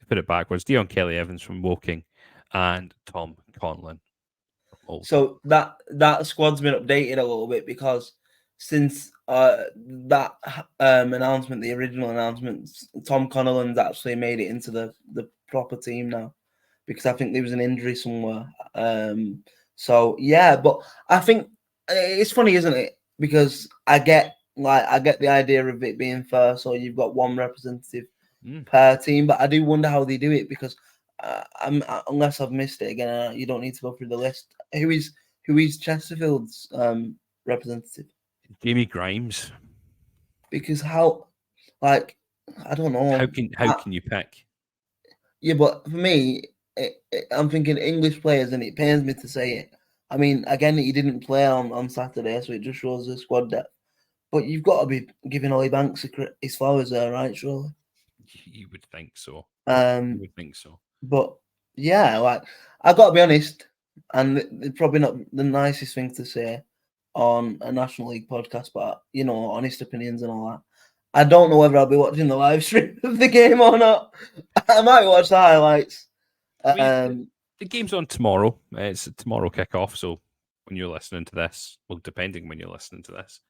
Put it backwards. Dion Kelly Evans from Woking, and Tom Conlon. So that squad's been updated a little bit because since that announcement, the original announcement, Tom Connellan's actually made it into the proper team now because I think there was an injury somewhere. So yeah, but I think it's funny, isn't it? Because I get the idea of it being fair, so you've got one representative per team, but I do wonder how they do it because unless I've missed it again, you don't need to go through the list. Who is Chesterfield's representative? Jamie Grimes. Because how, like, I don't know. How can you pick? Yeah, but for me, I'm thinking English players, and it pains me to say it. I mean, again, he didn't play on Saturday, so it just shows the squad depth. But you've got to be giving Ollie Banks his flowers there, right? Surely. You would think so. You would think so. But yeah, like I got to be honest, and it's probably not the nicest thing to say on a National League podcast, but honest opinions and all that. I don't know whether I'll be watching the live stream of the game or not. I might watch the highlights. The game's on tomorrow. It's a tomorrow kickoff, so when you're listening to this, well, depending when you're listening to this,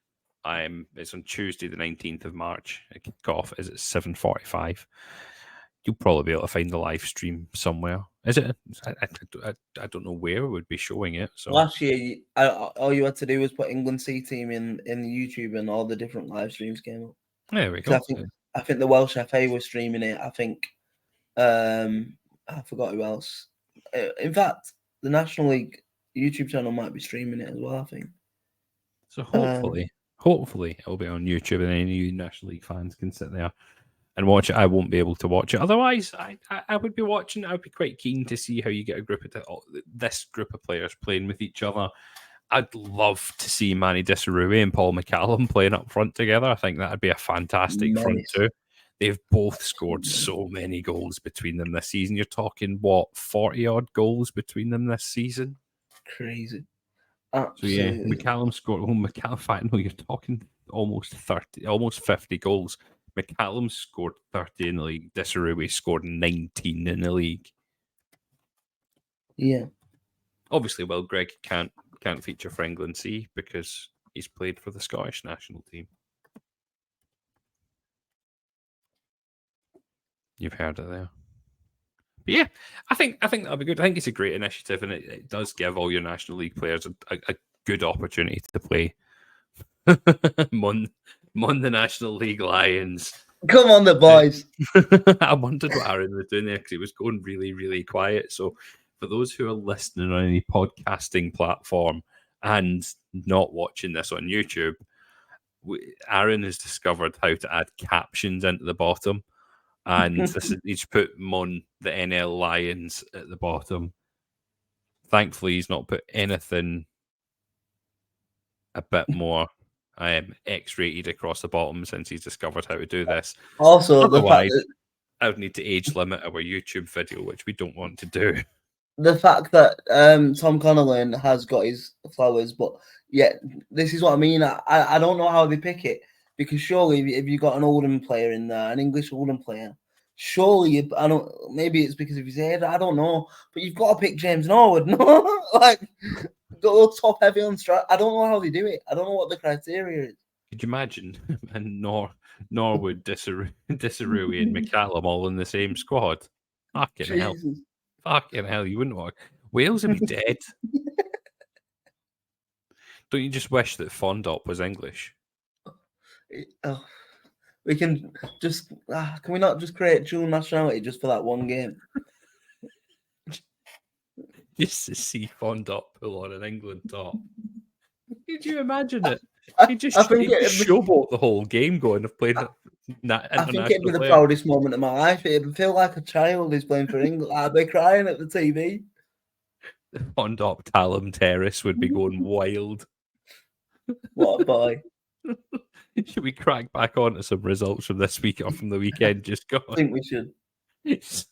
it's on Tuesday, the 19th of March. Kickoff is at 7:45. You'll probably be able to find the live stream somewhere. Is it? I don't know where would be showing it. So last year, all you had to do was put England C team in YouTube, and all the different live streams came up. There we go. I think the Welsh FA was streaming it. I think I forgot who else. In fact, the National League YouTube channel might be streaming it as well, I think. So hopefully it'll be on YouTube, and any of you National League fans can sit there and watch it. I won't be able to watch it. Otherwise, I would be watching. I'd be quite keen to see how you get a group of this group of players playing with each other. I'd love to see Manny Disarui and Paul McCallum playing up front together. I think that'd be a fantastic front two. They've both scored so many goals between them this season. You're talking, 40-odd goals between them this season? Crazy. Absolutely. So, yeah, McCallum scored... you're talking almost 50 goals. McCallum scored 30 in the league. Disarui scored 19 in the league. Yeah. Obviously, Greg can't feature for England C because he's played for the Scottish national team. You've heard it there. But yeah, I think that'll be good. I think it's a great initiative, and it does give all your National League players a good opportunity to play. Mon the National League Lions. Come on, the boys. I wondered what Aaron was doing there because it was going really, really quiet. So for those who are listening on any podcasting platform and not watching this on YouTube, Aaron has discovered how to add captions into the bottom. And he's put Mon the NL Lions at the bottom. Thankfully, he's not put anything a bit more X-rated across the bottom since he's discovered how to do this. Also, otherwise, I would need to age limit our YouTube video, which we don't want to do. The fact that Tom Connellan has got his flowers, but yeah, this is what I mean. I don't know how they pick it. Because surely, if you've got an Oldham player in there, an English Oldham player, surely maybe it's because of his age. I don't know, but you've got to pick James Norwood. No, like go top heavy on strike. I don't know how they do it. I don't know what the criteria is. Could you imagine and Norwood, Disarui, and McCallum all in the same squad? Fucking hell! You wouldn't want Wales would be dead. Don't you just wish that Fondop was English? We can just can we not just create dual nationality just for that one game? Just to see Fondop pull on an England top. Could you imagine it? He just showboat the whole game going of playing I think it'd be the proudest moment of my life. It'd feel like a child who's playing for England. I'd be crying at the TV. The Fondop Talum Terrace would be going wild. What a boy. Should we crack back on to some results from this week or from the weekend just I gone? think we should. So,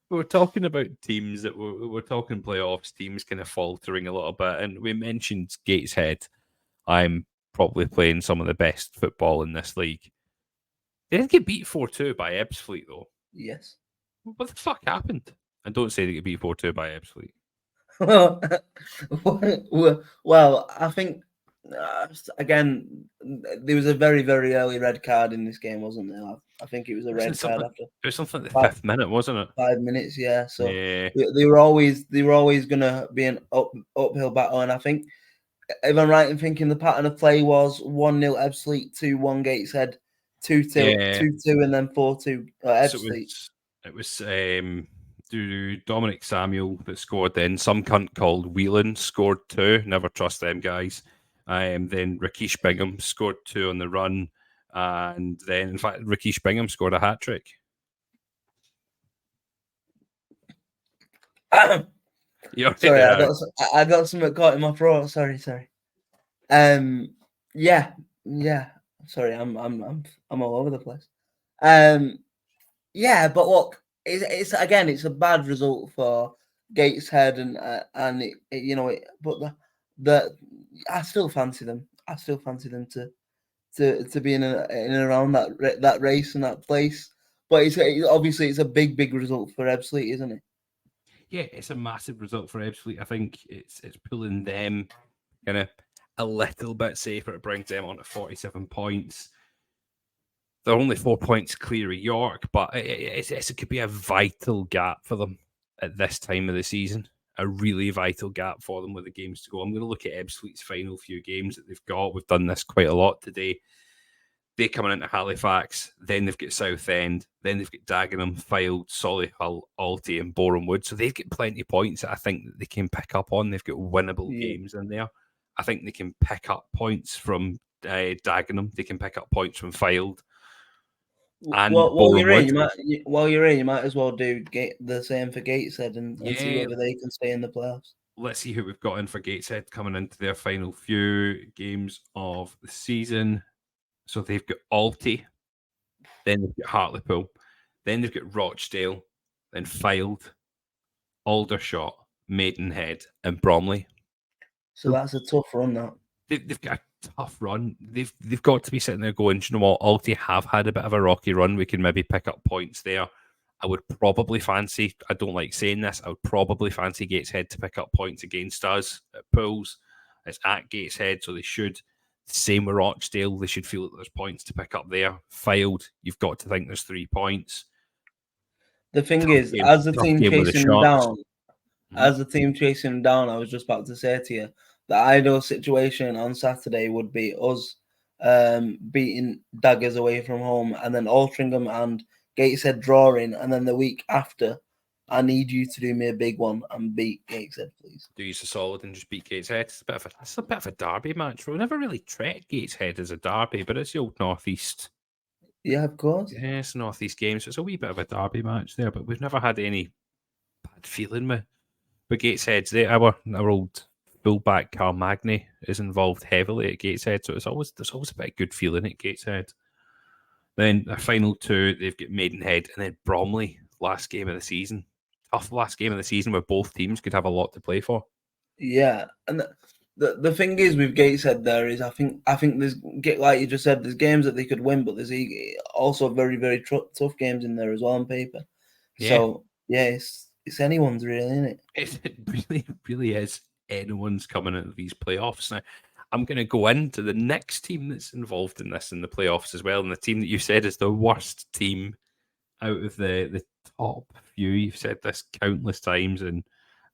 we're talking about teams that we're talking playoffs, teams kind of faltering a little bit, and we mentioned Gateshead. I'm probably playing some of the best football in this league. They did get beat 4-2 by Ebbsfleet, though. Yes. What the fuck happened? And don't say they get beat 4-2 by Ebbsfleet. Well, I think again there was a very very early red card in this game, wasn't there? I think it was a Wasn't red it card something? after It was something at the five, 5th minute, wasn't it? 5 minutes. Yeah, so Yeah. they were always gonna be an uphill battle, and I think if I'm right in thinking the pattern of play was 1-0 Ebbsfleet, 2-1 Gateshead, 2-2, Yeah. 2-2, and then 4-2 So Ebbsfleet. it was Dominic Samuel that scored. Then some cunt called Whelan scored 2. Never trust them guys. Then Rakesh Bingham scored 2 on the run, and then in fact Rakesh Bingham scored a hat trick. You're right Sorry, there. I got something caught in my throat. Sorry. Yeah. Sorry, I'm all over the place. Yeah, but look, it's again, it's a bad result for Gateshead, and but the I still fancy them. I still fancy them to be in and around that race and that place. But obviously it's a big result for Ebbsfleet, isn't it? Yeah, it's a massive result for Ebbsfleet. I think it's pulling them kind of a little bit safer. It brings them on to 47 points. They're only 4 points clear of York, but it could be a vital gap for them at this time of the season. A really vital gap for them with the games to go. I'm going to look at Ebbsfleet's final few games that they've got. We've done this quite a lot today. They're coming into Halifax, then they've got Southend, then they've got Dagenham, Fylde, Solihull, Alty, and Boreham Wood. So they've got plenty of points that I think that they can pick up on. They've got winnable games in there. I think they can pick up points from Dagenham. They can pick up points from Fylde. And while you're in, you might as well do the same for Gateshead and see whether they can stay in the playoffs. Let's see who we've got in for Gateshead coming into their final few games of the season. So they've got Alty, then they've got Hartlepool, then they've got Rochdale, then Fylde, Aldershot, Maidenhead, and Bromley. So that's a tough run. That they've got a tough run. They've got to be sitting there going, do you know what? Alty have had a bit of a rocky run. We can maybe pick up points there. I would probably fancy, I don't like saying this, I would probably fancy Gateshead to pick up points against us at Pools. It's at Gateshead, so they should. Same with Rochdale, they should feel that there's points to pick up there. Fylde, you've got to think there's 3 points. The thing is, as the team chasing them down, I was just about to say to you, the ideal situation on Saturday would be us beating Daggers away from home, and then Altrincham and Gateshead drawing, and then the week after, I need you to do me a big one and beat Gateshead, please. Do you a solid and just beat Gateshead? It's a bit of a derby match. We never really treat Gateshead as a derby, but it's the old Northeast. Yeah, of course. Yeah, it's Northeast game, so it's a wee bit of a derby match there, but we've never had any bad feeling with Gateshead. Our old fullback Carl Magny is involved heavily at Gateshead, so there's always a bit of good feeling at Gateshead. Then the final 2, they've got Maidenhead and then Bromley, last game of the season. Tough last game of the season where both teams could have a lot to play for. Yeah, and the thing is with Gateshead there is I think there's, like you just said, there's games that they could win, but there's also very tough games in there as well on paper. Yeah. So yeah, it's anyone's really, isn't it? It really is anyone's coming into these playoffs. Now, I'm going to go into the next team that's involved in this in the playoffs as well, and the team that you said is the worst team out of the top few. You've said this countless times, and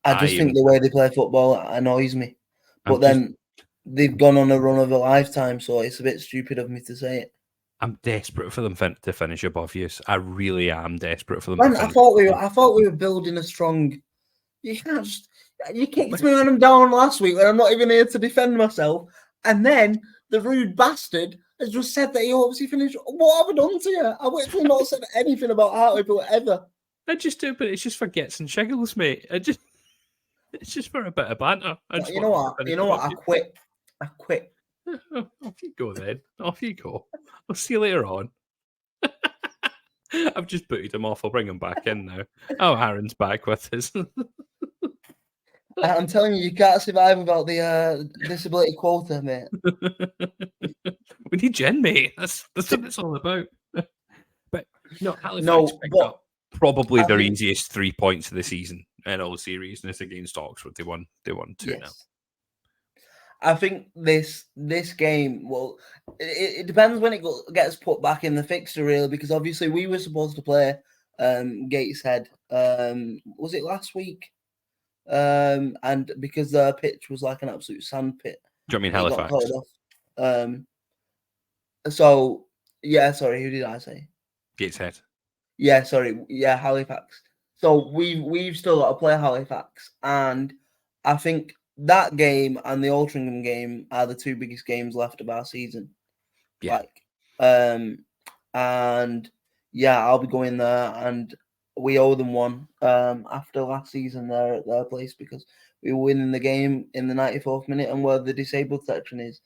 I just think the way they play football annoys me. But then they've gone on a run of a lifetime, so it's a bit stupid of me to say it. I'm desperate for them to finish above you. I really am desperate for them. Man, I thought we were building a strong. You can't just. You kicked me when I'm down last week when I'm not even here to defend myself, and then the rude bastard has just said that he hopes he finished. What have I done to you? I've literally not said anything about Hartlepool ever. I just do, but it's just for gets and shiggles, mate. It's just for a bit of banter. You know what? I quit. I quit. Off you go then. Off you go. I'll see you later on. I've just booted him off. I'll bring him back in now. Oh, Aaron's back with us. I'm telling you, you can't survive without the disability quota, mate. We need Jen, mate. That's what it's all about. But no, Halifax No, picked but up probably I their think easiest 3 points of the season in all seriousness against Oxford. They won 2-0. yes. I think this game, well, it depends when it gets put back in the fixture, really, because obviously we were supposed to play Gateshead. Was it last week? And because the pitch was like an absolute sand pit, Do you mean it got Halifax? called off. So yeah, sorry, who did I say? Gateshead. Yeah, sorry, yeah, Halifax. So we've still got to play Halifax, and I think that game and the Altrincham game are the two biggest games left of our season. Yeah. Like, and yeah, I'll be going there, and we owe them one. After last season, there at their place because we were winning the game in the 94th minute, and where the disabled section is,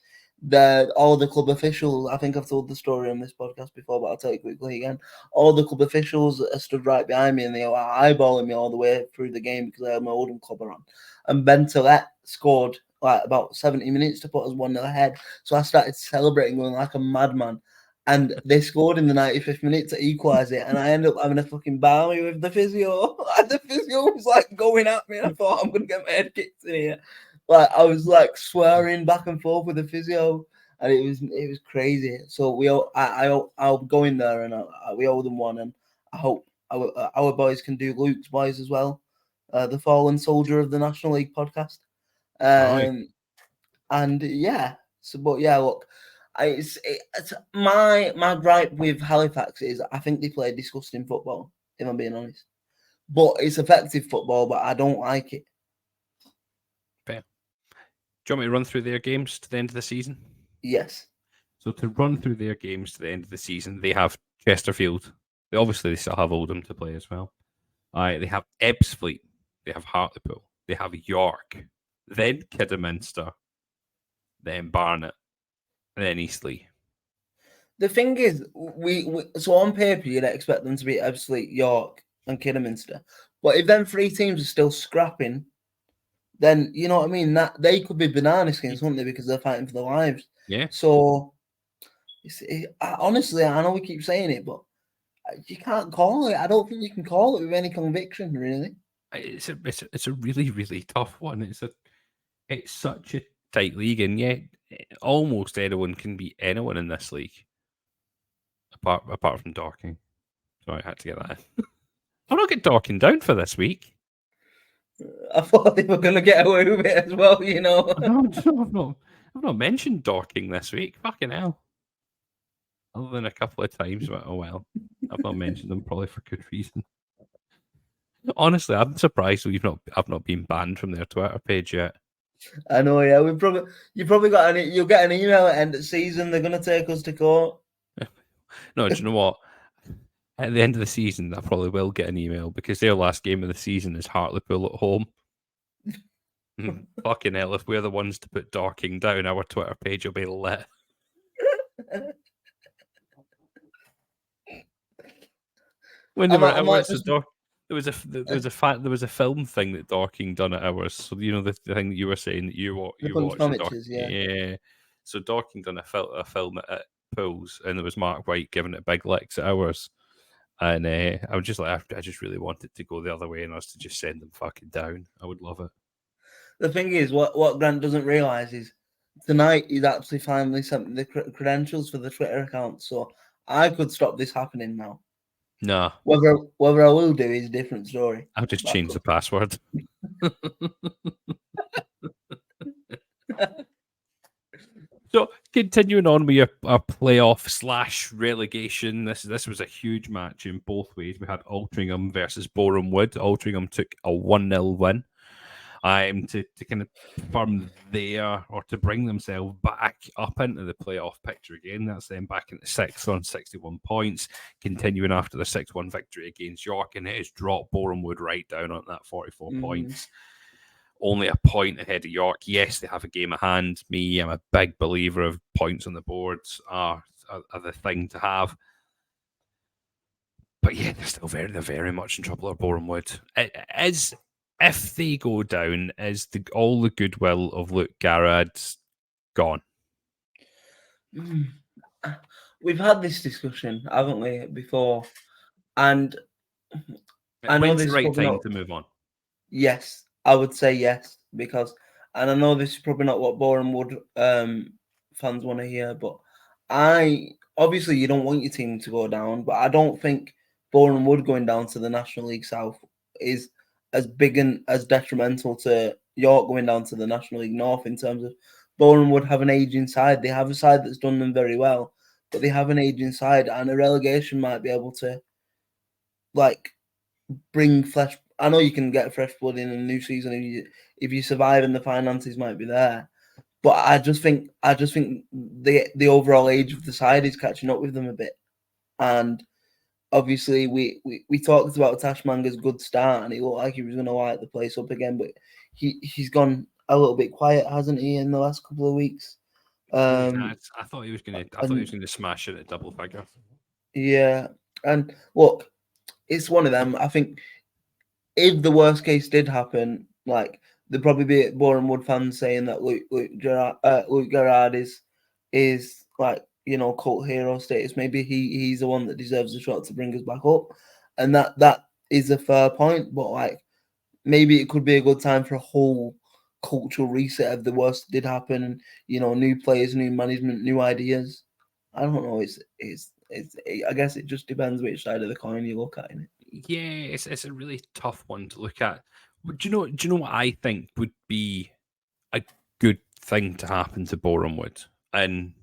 all the club officials. I think I've told the story on this podcast before, but I'll tell you quickly again. All the club officials stood right behind me, and they were eyeballing me all the way through the game because I had my Oldham clubber on. And Bentelet scored like about 70 minutes to put us 1-0 ahead. So I started celebrating, going like a madman. And they scored in the 95th minute to equalise it. And I ended up having a fucking barley with the physio. And the physio was like going at me. And I thought, I'm going to get my head kicked in here. Like, I was like swearing back and forth with the physio. And it was crazy. So I'll go in there and we owe them one. And I hope our boys can do Luke's boys as well. The Fallen Soldier of the National League podcast. And yeah, so but yeah, look, it's my gripe with Halifax is I think they play disgusting football, if I'm being honest. But it's effective football, but I don't like it. Fair. Do you want me to run through their games to the end of the season? Yes. So to run through their games to the end of the season, they have Chesterfield. They still have Oldham to play as well. They have Ebbsfleet. They have Hartlepool. They have York. Then Kidderminster. Then Barnet. And then Eastleigh. The thing is, we so on paper you'd expect them to be Ebbsfleet, York, and Kidderminster. But if them three teams are still scrapping, then you know what I mean. That they could be banana skins, wouldn't they? Because they're fighting for their lives. Yeah. So honestly, I know we keep saying it, but you can't call it. I don't think you can call it with any conviction, really. It's a really, really tough one. It's such a tight league, and yet almost anyone can beat anyone in this league, apart from Dorking. Sorry, I had to get that in. I'm not getting Dorking down for this week. I thought they were going to get away with it as well, you know. I've not mentioned Dorking this week. Fucking hell. Other than a couple of times, but oh well. I've not mentioned them probably for good reason. Honestly, I'm surprised I've not been banned from their Twitter page yet. I know, yeah. You'll get an email at the end of the season. They're gonna take us to court. No, do you know what? At the end of the season, I probably will get an email because their last game of the season is Hartlepool at home. Fucking hell, if we're the ones to put Dorking down, our Twitter page will be lit. When they were at ours, there was a film thing that Dorking done at ours. So you know the thing that you were saying that you watched. Matches, yeah. So Dorking done a film at Pools, and there was Mark White giving it big licks at ours. And I was just like, I just really wanted to go the other way and us to just send them fucking down. I would love it. The thing is, what Grant doesn't realise is tonight he's actually finally sent me the credentials for the Twitter account, so I could stop this happening now. Nah. Whether I will do is a different story. I'll just change the password. So continuing on with our playoff / relegation, this was a huge match in both ways. We had Altrincham versus Boreham Wood. Altrincham took a 1-0 win. To kind of firm there or to bring themselves back up into the playoff picture again. That's them back into sixth on 61 points, continuing after the 6-1 victory against York, and it has dropped Boreham Wood right down on that 44 points. only a point ahead of York. Yes, they have a game of hand. I'm a big believer of points on the boards are the thing to have. But yeah, they're very much in trouble at Boreham Wood. If they go down, is all the goodwill of Luke Garrard gone? We've had this discussion, haven't we, before? And I know When's this the is right probably time not. to move on? Yes, I would say yes because, and I know this is probably not what Boreham Wood fans want to hear, but I obviously you don't want your team to go down, but I don't think Boreham Wood going down to the National League South is as big and as detrimental to York going down to the National League North in terms of Boreham Wood have an aging side. They have a side that's done them very well, but they have an aging side, and a relegation might be able to like bring fresh. I know you can get fresh blood in a new season if you survive and the finances might be there. But I just think the overall age of the side is catching up with them a bit. And obviously we talked about Tashmanga's good start and he looked like he was gonna light the place up again, but he's gone a little bit quiet, hasn't he, in the last couple of weeks? I thought he was going to. I thought he was And going to smash it at double figure. yeah, and look, it's one of them. I think if the worst case did happen, like there'd probably be Boreham Wood fans saying that Luke Gerrard is like cult hero status. Maybe he's the one that deserves the shot to bring us back up, and that is a fair point. But like maybe it could be a good time for a whole cultural reset if the worst did happen, and new players, new management, new ideas. I don't know. I guess it just depends which side of the coin you look at in it. Yeah, it's a really tough one to look at. Do you know what I think would be a good thing to happen to Boreham Wood? And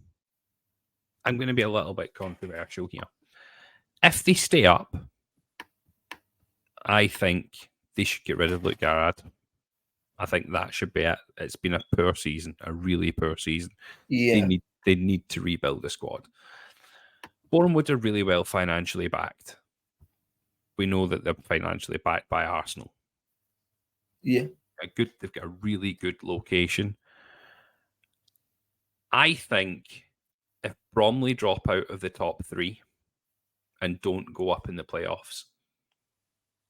I'm going to be a little bit controversial here. If they stay up, I think they should get rid of Luke Garrard. I think that should be it. It's been a poor season, a really poor season. Yeah. They need to rebuild the squad. Boreham Wood are really well financially backed. We know that they're financially backed by Arsenal. Yeah. They've got a really good location. I think if Bromley drop out of the top three and don't go up in the playoffs,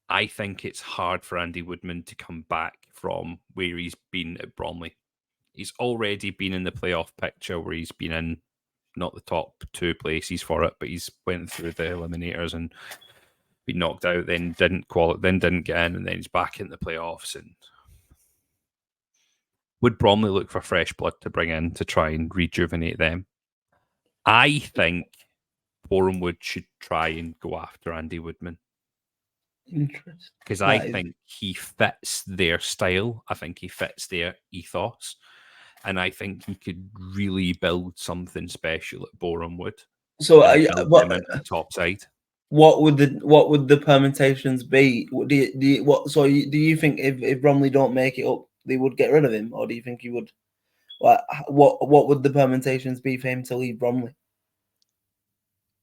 I think it's hard for Andy Woodman to come back from where he's been at Bromley. He's already been in the playoff picture where he's been in not the top two places for it, but he's went through the eliminators and been knocked out, then didn't get in, and then he's back in the playoffs. And would Bromley look for fresh blood to bring in to try and rejuvenate them? I think Boreham Wood should try and go after Andy Woodman. Interesting. Because I think he fits their style. I think he fits their ethos. And I think he could really build something special at Boreham Wood. So, build them into the top side. What would the permutations be? Do you think if Bromley don't make it up, they would get rid of him, or do you think he would? Like, what would the permutations be for him to leave Bromley?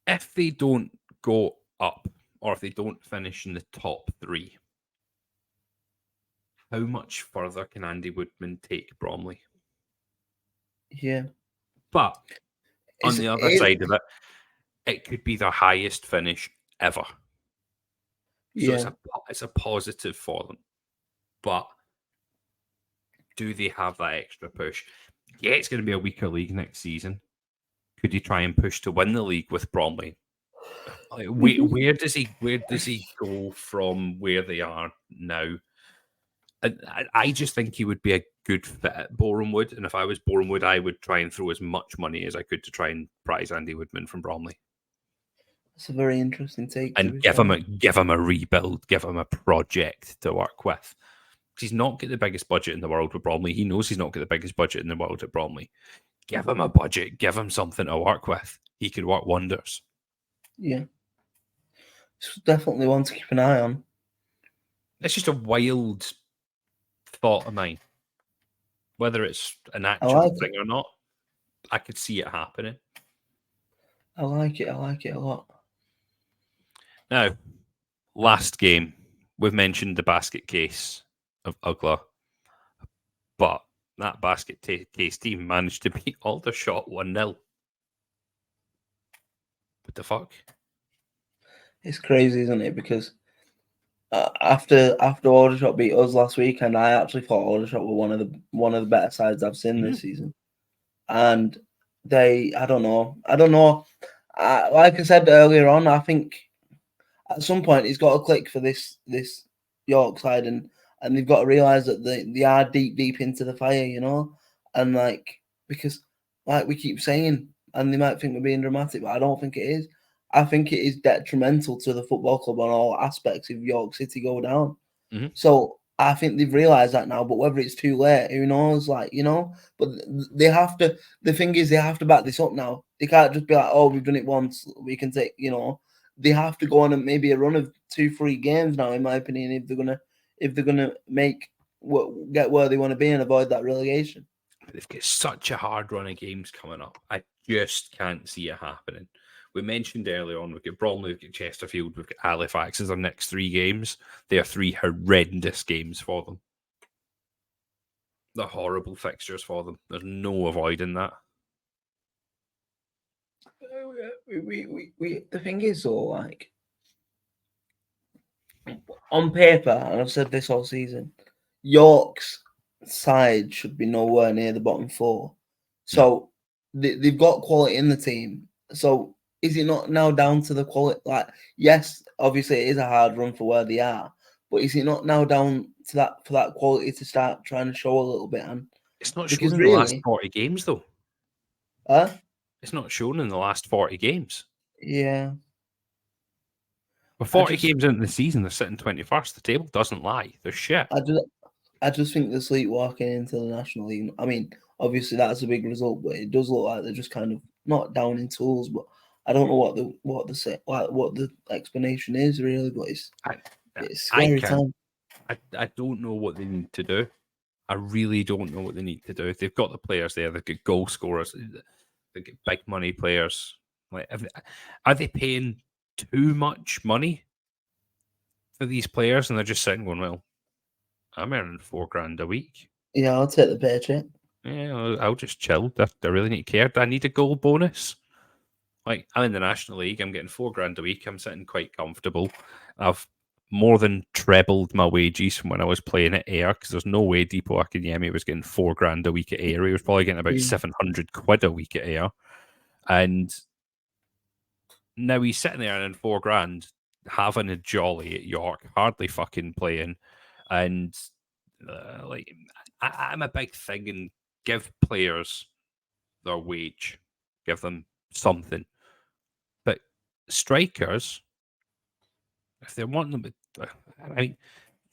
If they don't go up, or if they don't finish in the top three, how much further can Andy Woodman take Bromley? Yeah. But on the other side of it, it could be their highest finish ever. So it's a positive for them. But do they have that extra push? Yeah, it's going to be a weaker league next season. Could he try and push to win the league with Bromley? Like, where does he go from where they are now? I just think he would be a good fit at Boreham Wood, and if I was Boreham Wood, I would try and throw as much money as I could to try and prize Andy Woodman from Bromley. It's a very interesting take. And give him a rebuild, give him a project to work with. He's not got the biggest budget in the world with Bromley. He knows he's not got the biggest budget in the world at Bromley. Give him a budget, give him something to work with. He could work wonders. Yeah. It's definitely one to keep an eye on. It's just a wild thought of mine. Whether it's an actual thing or not, I could see it happening. I like it a lot. Now, last game, we've mentioned the basket case of Ugla. But that basket case team managed to beat Aldershot 1-0. What the fuck? It's crazy, isn't it? Because after Aldershot beat us last week, and I actually thought Aldershot were one of the better sides I've seen this season. And I don't know. Like I said earlier on, I think at some point it's got to click for this York side, and they've got to realise that they are deep into the fire, you know, and because like we keep saying, and they might think we're being dramatic, but I don't think it is. I think it is detrimental to the football club on all aspects if York City go down. Mm-hmm. So I think they've realised that now, but whether it's too late, who knows? Like, you know, but they have to. The thing is, they have to back this up now. They can't just be like, "Oh, we've done it once. We can take," you know. They have to go on maybe a run of 2-3 games now, in my opinion, if they're gonna get where they want to be and avoid that relegation. They've got such a hard run of games coming up. I just can't see it happening. We mentioned earlier on, we've got Bromley, we've got Chesterfield, we've got Halifax as their next 3 games. They are 3 horrendous games for them. They're horrible fixtures for them. There's no avoiding that. The thing is, though, like on paper, and I've said this all season, York's side should be nowhere near the bottom 4. So they've got quality in the team. So is it not now down to the quality? Like, yes, obviously it is a hard run for where they are, but is it not now down to that for that quality to start trying to show a little bit? And it's not because shown in the last 40 games, though. It's not shown in the last 40 games. Yeah. We're 40 games into the season, they're sitting 21st. The table doesn't lie. They're shit. I just think they're sleepwalking into the National League. I mean, obviously that's a big result, but it does look like they're just kind of not down in tools. But I don't know what the explanation is really. But it's scary time. I don't know what they need to do. I really don't know what they need to do. They've got the players there. They've got goal scorers. They've got big money players. Like, are they paying too much money for these players? And they're just sitting going, well, I'm earning $4,000 a week. Yeah, I'll take the paycheck. Yeah, I'll just chill. I really need to care. Do I need a goal bonus? Like, I'm in the National League. I'm getting $4,000 a week. I'm sitting quite comfortable. I've more than trebled my wages from when I was playing at Ayr, because there's no way Deepo Akinyemi was getting $4,000 a week at Ayr. He was probably getting about 700 quid a week at Ayr. And now he's sitting there earning $4,000, having a jolly at York, hardly fucking playing. And I'm a big thing and give players their wage, give them something. But strikers, if they want them, I mean,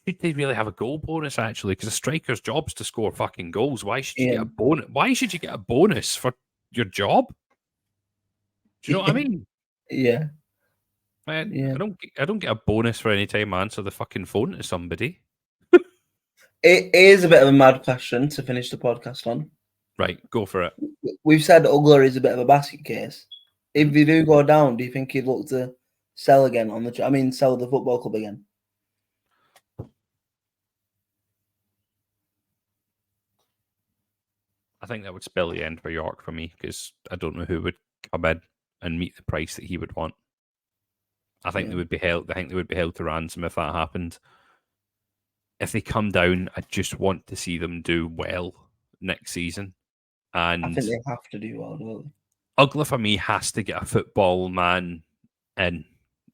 should they really have a goal bonus actually? Because a striker's job's to score fucking goals. Why should you get a bonus? Why should you get a bonus for your job? Do you know what I mean? Yeah. I don't get a bonus for any time I answer the fucking phone to somebody. It is a bit of a mad question to finish the podcast on. Right, go for it. We've said Ugler is a bit of a basket case. If they do go down, do you think he'd look to sell again sell the football club again? I think that would spell the end for York for me, because I don't know who would come in and meet the price that he would want. I think they would be held. I think they would be held to ransom if that happened. If they come down, I just want to see them do well next season. And I think they have to do well, don't they? Ugly for me has to get a football man in.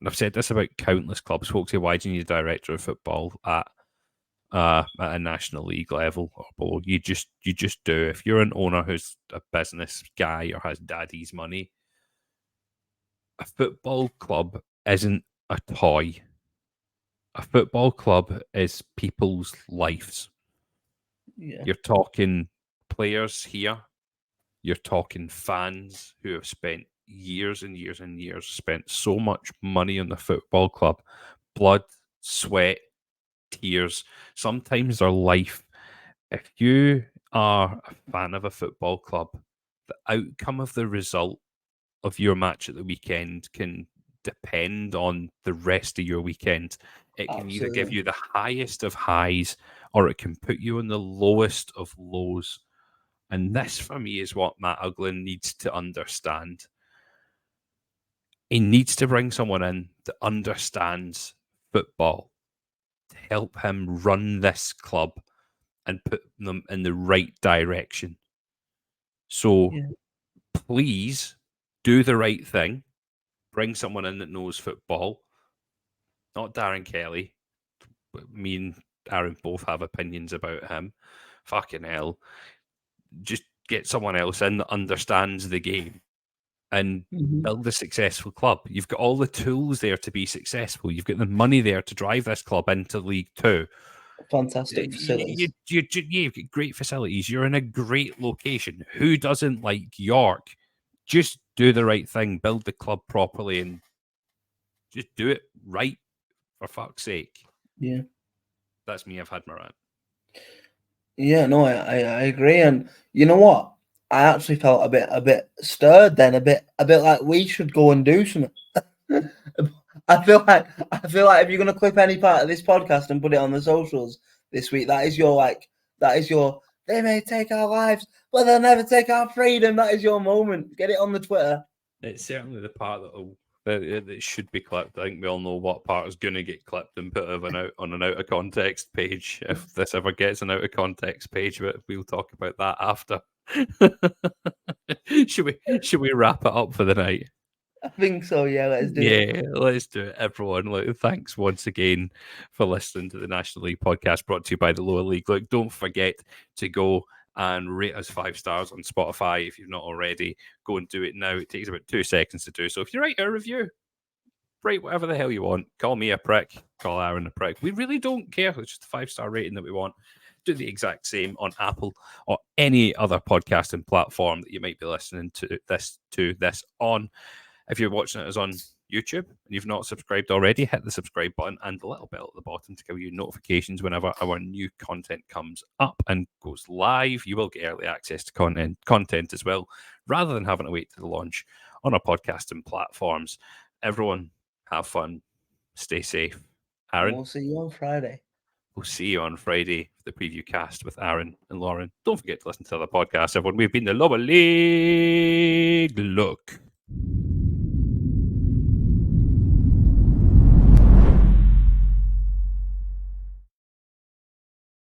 I've said this about countless clubs. Folks say, why do you need a director of football at a National League level or below? You just do. If you're an owner who's a business guy or has daddy's money, a football club isn't a toy. A football club is people's lives. Yeah. You're talking players here. You're talking fans who have spent years and years and years, spent so much money on the football club, blood, sweat, tears, sometimes their life. If you are a fan of a football club, the outcome of the result of your match at the weekend can depend on the rest of your weekend. It can either give Absolutely. you the highest of highs or it can put you on the lowest of lows. And this, for me, is what Matt Uglin needs to understand. He needs to bring someone in that understands football to help him run this club and put them in the right direction. So Yeah. please do the right thing. Bring someone in that knows football, not Darren Kelly. Me and Aaron both have opinions about him. Fucking hell. Just get someone else in that understands the game and Mhm. build a successful club. You've got all the tools there to be successful. You've got the money there to drive this club into League Two. Fantastic facilities. You've got great facilities. You're in a great location. Who doesn't like York? Just do the right thing, build the club properly, and just do it right for fuck's sake. Yeah. That's me. I've had my rant. Yeah, no, I agree, and you know what? I actually felt a bit stirred then, a bit like we should go and do something. I feel like if you're gonna clip any part of this podcast and put it on the socials this week, that is your they may take our lives, but they'll never take our freedom. That is your moment. Get it on the Twitter. It's certainly the part that should be clipped. I think we all know what part is going to get clipped and put on an out of context page if this ever gets an out of context page. But we'll talk about that after. should we wrap it up for the night? I think so. Yeah, let's do it. Yeah, let's do it, everyone. Like, thanks once again for listening to the National League podcast brought to you by the Lower League. Look, don't forget to go and rate us 5 stars on Spotify if you've not already. Go and do it now. It takes about 2 seconds to do. So if you write a review, write whatever the hell you want. Call me a prick. Call Aaron a prick. We really don't care. It's just a 5-star rating that we want. Do the exact same on Apple or any other podcasting platform that you might be listening to this on. If you're watching it as on YouTube and you've not subscribed already, hit the subscribe button and the little bell at the bottom to give you notifications whenever our new content comes up and goes live. You will get early access to content as well, rather than having to wait to the launch on our podcasting platforms. Everyone, have fun, stay safe. Aaron, We'll see you on Friday. we'll see you on Friday for the preview cast with Aaron and Lauren. Don't forget to listen to other podcasts, everyone. We've been the Lower League. Look.